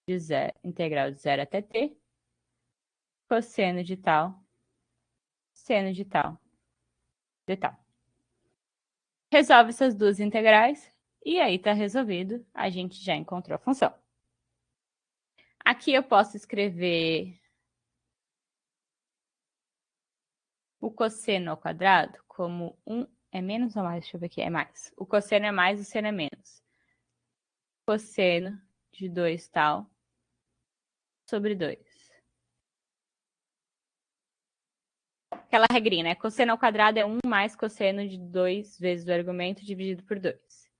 De 0, integral de 0 até t, cosseno de tal, seno de tal, de tal. Resolve essas duas integrais e aí está resolvido. A gente já encontrou a função. Aqui eu posso escrever o cosseno ao quadrado como 1 é menos ou mais? Deixa eu ver aqui, é mais. O cosseno é mais, o seno é menos. Cosseno de 2 tal sobre 2. Aquela regrinha, né? Cosseno ao quadrado é 1 mais cosseno de 2 vezes o argumento dividido por 2.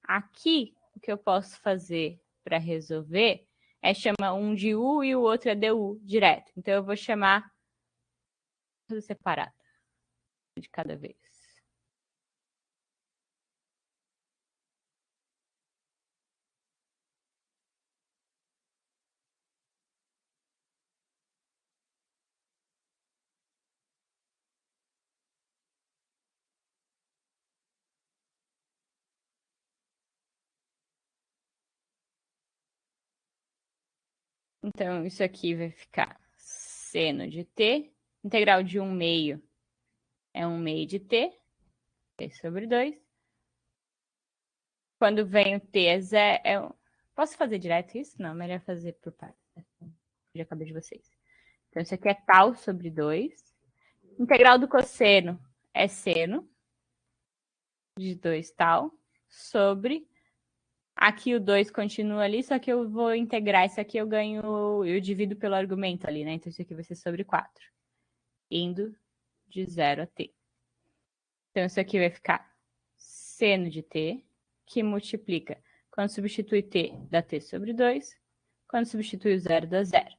Aqui, o que eu posso fazer para resolver é chamar um de u e o outro é du direto. Então, eu vou chamar tudo separado de cada vez. Então, isso aqui vai ficar seno de t, integral de 1 meio é 1 meio de t, t sobre 2. Quando vem o t é 0, posso fazer direto isso? Não, melhor fazer por partes. Já acabei de vocês. Então, isso aqui é tal sobre 2. Integral do cosseno é seno de 2 tal sobre... Aqui o 2 continua ali, só que eu vou integrar isso aqui, eu divido pelo argumento ali, né? Então, isso aqui vai ser sobre 4. Indo de 0 a t. Então, isso aqui vai ficar seno de t, que multiplica. Quando substitui t, dá t sobre 2. Quando substitui o 0, dá 0.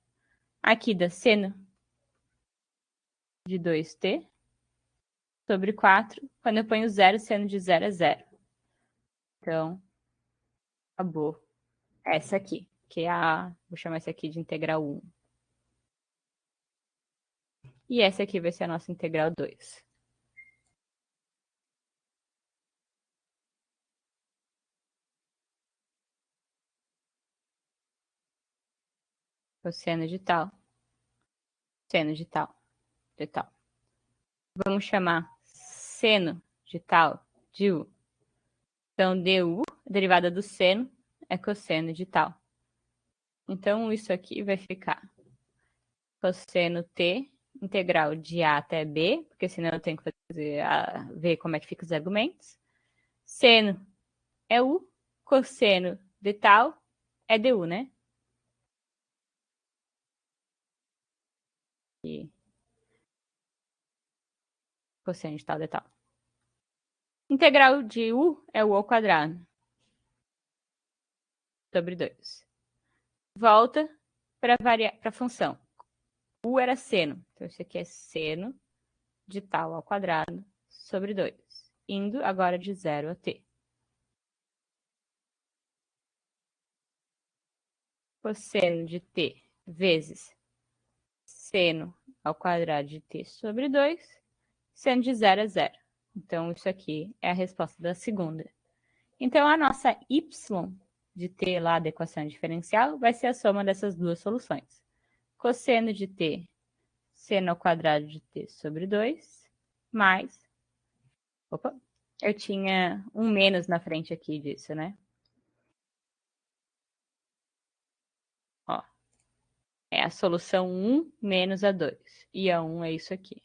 Aqui dá seno de 2t sobre 4. Quando eu ponho 0, seno de 0 é 0. Então, acabou essa aqui, que é a... Vou chamar essa aqui de integral 1. E essa aqui vai ser a nossa integral 2. Cosseno de tal, seno de tal, de tal. Vamos chamar seno de tal de u. Então, du, a derivada do seno, é cosseno de tal. Então, isso aqui vai ficar cosseno t, integral de A até B, porque senão eu tenho que ver como é que ficam os argumentos. Seno é U, cosseno de tal é du, né? E cosseno de tal de tal. Integral de U é U ao quadrado sobre 2. Volta para a função. U era seno, então isso aqui é seno de tal ao quadrado sobre 2, indo agora de 0 a t. Cosseno de t vezes seno ao quadrado de t sobre 2, seno de 0 a 0. Então, isso aqui é a resposta da segunda. Então, a nossa y de t lá da equação diferencial vai ser a soma dessas duas soluções. Cosseno de t, seno ao quadrado de t sobre 2, mais... Opa, eu tinha um menos na frente aqui disso, né? Ó, é a solução 1 menos a 2. E a 1 é isso aqui.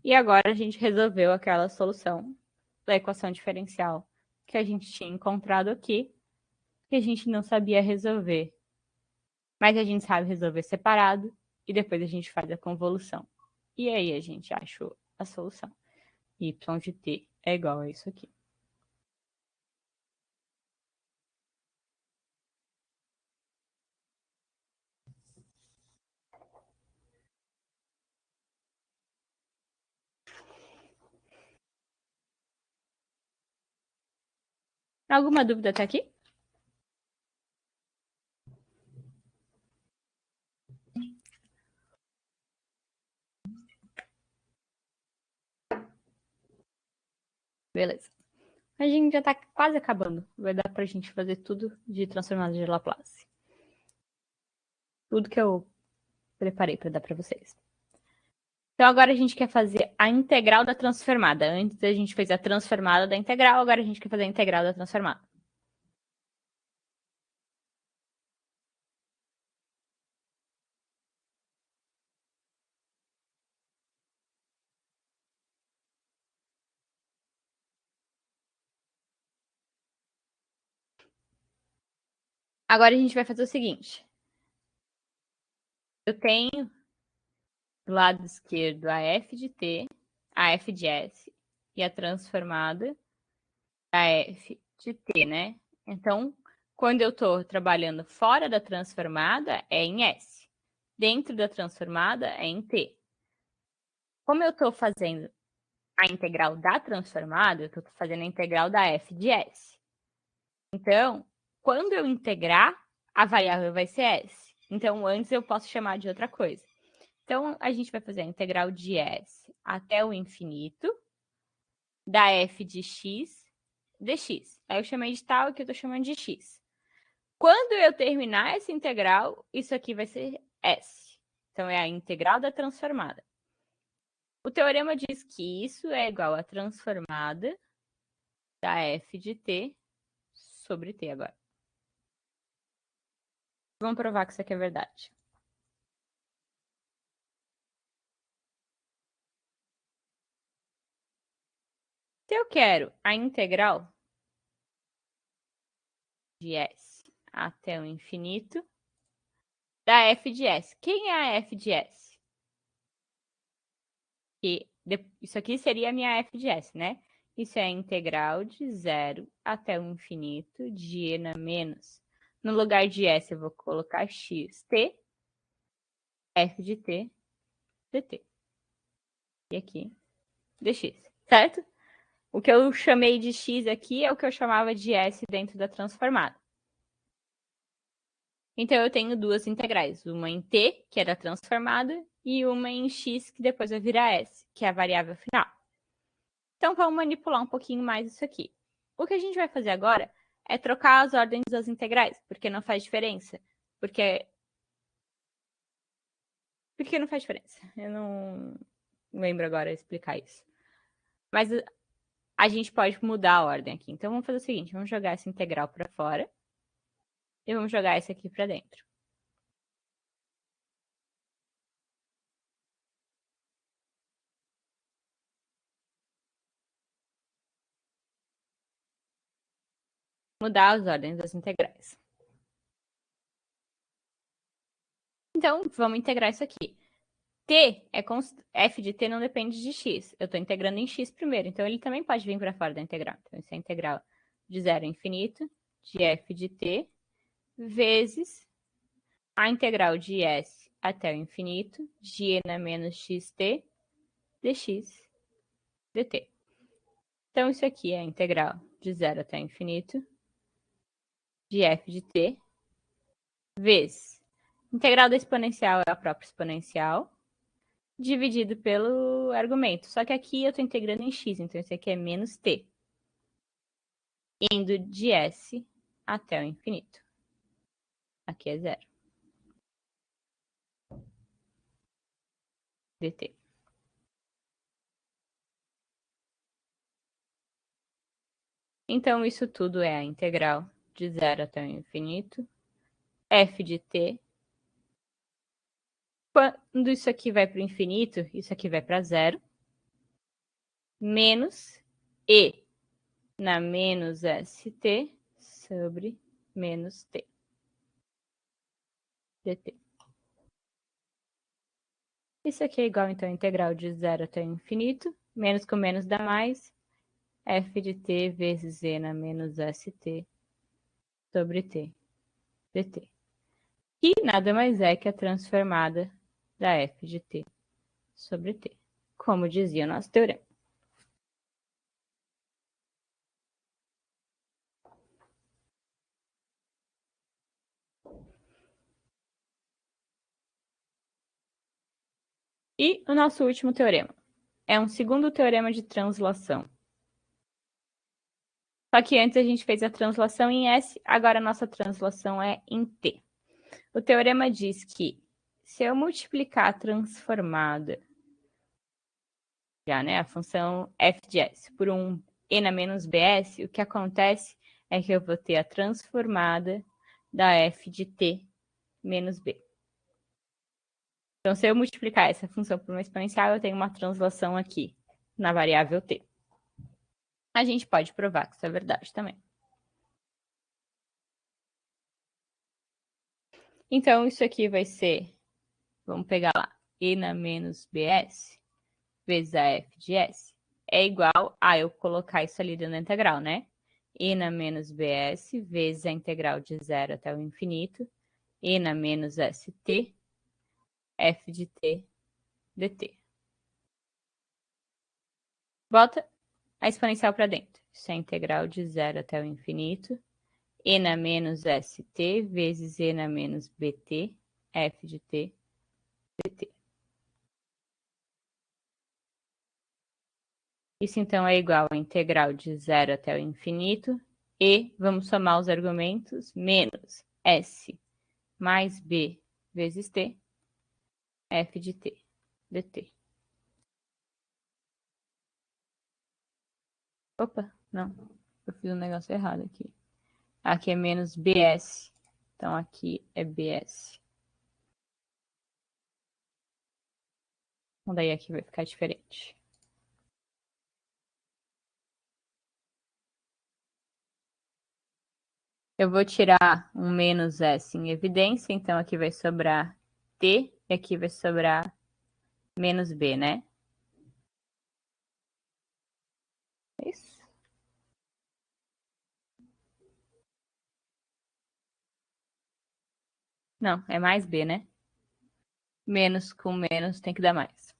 E agora a gente resolveu aquela solução da equação diferencial que a gente tinha encontrado aqui, que a gente não sabia resolver. Mas a gente sabe resolver separado e depois a gente faz a convolução. E aí a gente achou a solução. Y de t é igual a isso aqui. Alguma dúvida até aqui? Beleza. A gente já está quase acabando. Vai dar para a gente fazer tudo de transformada de Laplace. Tudo que eu preparei para dar para vocês. Então, agora a gente quer fazer a integral da transformada. Antes a gente fez a transformada da integral, agora a gente quer fazer a integral da transformada. Agora a gente vai fazer o seguinte. Eu tenho do lado esquerdo a f de t, a f de s e a transformada a f de t, né? Então, quando eu estou trabalhando fora da transformada, é em s. Dentro da transformada, é em t. Como eu estou fazendo a integral da transformada, eu estou fazendo a integral da f de s. Então, quando eu integrar, a variável vai ser s. Então, antes eu posso chamar de outra coisa. Então, a gente vai fazer a integral de s até o infinito da f de x dx. Aí eu chamei de tal, aqui eu estou chamando de x. Quando eu terminar essa integral, isso aqui vai ser s. Então, é a integral da transformada. O teorema diz que isso é igual à transformada da f de t sobre t agora. Vamos provar que isso aqui é verdade. Se eu quero a integral de s até o infinito da f de s. Quem é a f de s? Isso aqui seria a minha f de s, né? Isso é a integral de 0 até o infinito de e na menos. No lugar de s eu vou colocar xt, f de t, dt. E aqui, dx, certo? O que eu chamei de x aqui é o que eu chamava de s dentro da transformada. Então, eu tenho duas integrais, uma em t, que é da transformada, e uma em x, que depois vai virar s, que é a variável final. Então, vamos manipular um pouquinho mais isso aqui. O que a gente vai fazer agora é trocar as ordens das integrais, porque não faz diferença. Porque não faz diferença. Eu não lembro agora explicar isso. Mas a gente pode mudar a ordem aqui. Então, vamos fazer o seguinte, vamos jogar essa integral para fora e vamos jogar esse aqui para dentro. Mudar as ordens das integrais. Então, vamos integrar isso aqui. T é f de t não depende de x. Eu estou integrando em x primeiro, então ele também pode vir para fora da integral. Então, isso é a integral de 0 a infinito de f de t vezes a integral de s até o infinito de n menos xt dx dt. Então, isso aqui é a integral de 0 até o infinito de f de t vezes a integral da exponencial é a própria exponencial dividido pelo argumento. Só que aqui eu estou integrando em x, então isso aqui é menos t, indo de s até o infinito. Aqui é 0. dt. Então, isso tudo é a integral de 0 até o infinito, f de t. Quando isso aqui vai para o infinito, isso aqui vai para 0, menos e na menos st sobre menos t dt. Isso aqui é igual, então, a integral de 0 até o infinito, menos com menos dá mais, f de t vezes e na menos st sobre t dt. Que nada mais é que a transformada da f de t sobre t, como dizia o nosso teorema. E o nosso último teorema é um segundo teorema de translação. Só que antes a gente fez a translação em S, agora a nossa translação é em T. O teorema diz que se eu multiplicar a transformada, já, né, a função f de s, por um e na menos bs, o que acontece é que eu vou ter a transformada da f de t menos b. Então, se eu multiplicar essa função por uma exponencial, eu tenho uma translação aqui na variável t. A gente pode provar que isso é verdade também. Então, isso aqui vai ser, vamos pegar lá, e na menos bs vezes a f de s é igual a eu colocar isso ali dentro da integral, né? E na menos bs vezes a integral de 0 até o infinito, e na menos st, f de t dt. Bota a exponencial para dentro. Isso é a integral de 0 até o infinito, e na menos st vezes e na menos bt, f de t dt. Isso, então, é igual a integral de 0 até o infinito, e vamos somar os argumentos, menos s mais b vezes t, f de t dt. Opa, não, eu fiz um negócio errado aqui. Aqui é menos bs, então aqui é bs. Então, daí aqui vai ficar diferente. Eu vou tirar um menos s em evidência, então aqui vai sobrar t e aqui vai sobrar menos b, né? É isso. Não, é mais b, né? Menos com menos tem que dar mais.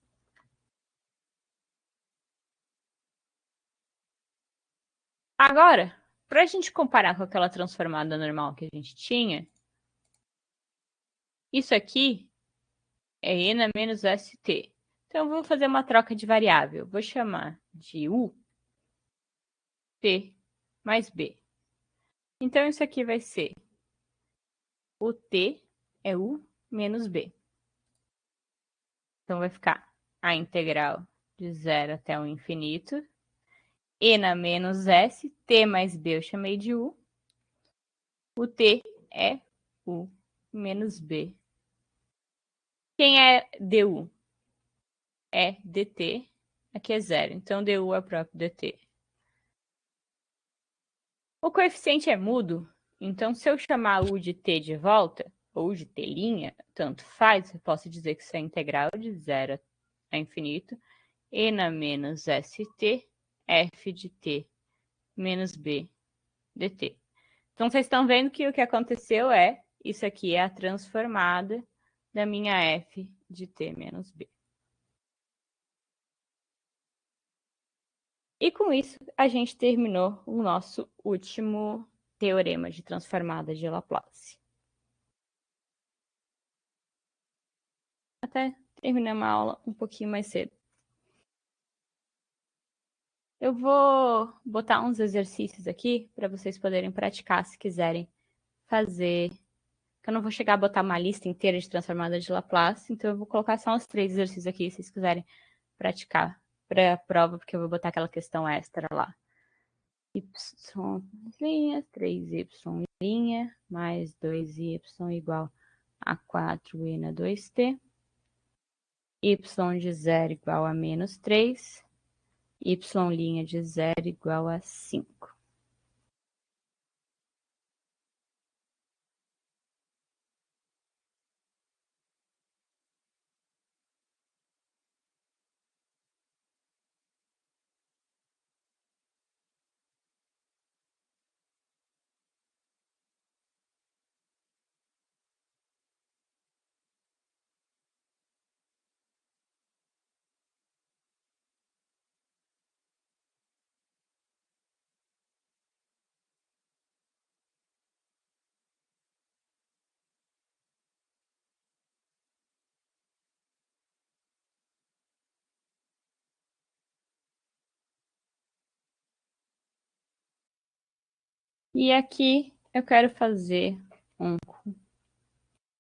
Agora, para a gente comparar com aquela transformada normal que a gente tinha, isso aqui é e na menos st. Então, eu vou fazer uma troca de variável. Vou chamar de u t mais b. Então, isso aqui vai ser o t é u menos b. Então, vai ficar a integral de 0 até o infinito. E na menos S, T mais B eu chamei de U. O T é U menos B. Quem é DU? É DT. Aqui é 0. Então, DU é o próprio DT. O coeficiente é mudo. Então, se eu chamar U de T de volta, ou de T', tanto faz, eu posso dizer que isso é integral de 0 a infinito. E na menos ST, F de T menos B dt. Então, vocês estão vendo que o que aconteceu é, isso aqui é a transformada da minha F de T menos B. E com isso, a gente terminou o nosso último teorema de transformada de Laplace. Até terminamos a aula um pouquinho mais cedo. Eu vou botar uns exercícios aqui para vocês poderem praticar se quiserem fazer. Eu não vou chegar a botar uma lista inteira de transformada de Laplace, então eu vou colocar só uns 3 exercícios aqui, se vocês quiserem praticar para a prova, porque eu vou botar aquela questão extra lá. Y' 3y' mais 2y igual a 4y na 2t. Y de 0 igual a menos 3. Y' de 0 igual a 5. E aqui eu quero fazer um com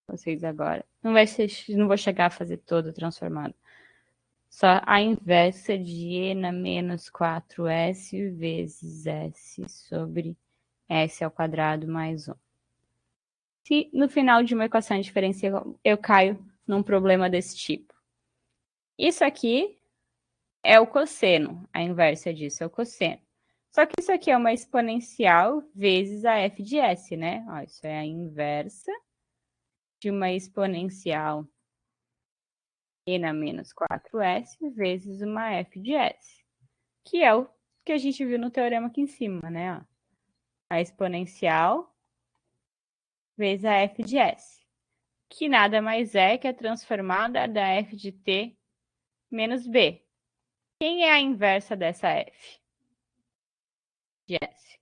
vocês agora. Não vou chegar a fazer todo transformado. Só a inversa de e na menos 4s vezes s sobre s ao quadrado mais 1. Se no final de uma equação diferencial eu caio num problema desse tipo. Isso aqui é o cosseno, a inversa disso é o cosseno. Só que isso aqui é uma exponencial vezes a f de s, né? Ó, isso é a inversa de uma exponencial e na menos 4s vezes uma f de s, que é o que a gente viu no teorema aqui em cima, né? Ó, a exponencial vezes a f de s, que nada mais é que a transformada da f de t menos b. Quem é a inversa dessa f de s?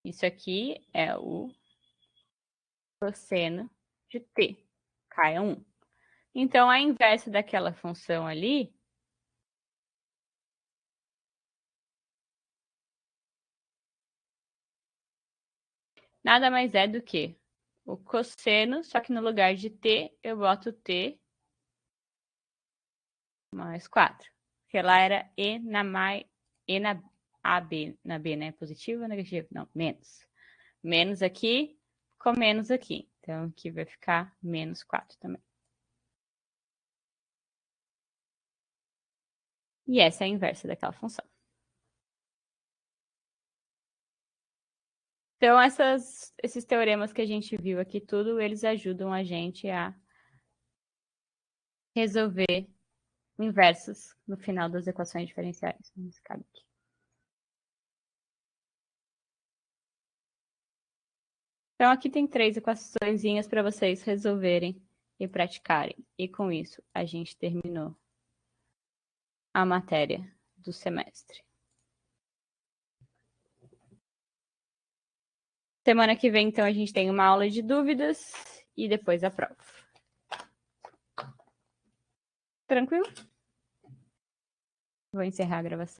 Isso aqui é o cosseno de t, cai a 1. Então, a inversa daquela função ali nada mais é do que o cosseno, só que no lugar de t, eu boto t mais 4. Porque lá era e na AB, na B, né? Positivo ou negativo? Não, menos. Menos aqui com menos aqui. Então, aqui vai ficar menos 4 também. E essa é a inversa daquela função. Então, esses teoremas que a gente viu aqui tudo, eles ajudam a gente a resolver inversos no final das equações diferenciais. Vamos ficar aqui. Então, aqui tem 3 equaçõezinhas para vocês resolverem e praticarem. E com isso, a gente terminou a matéria do semestre. Semana que vem, então, a gente tem uma aula de dúvidas e depois a prova. Tranquilo? Vou encerrar a gravação.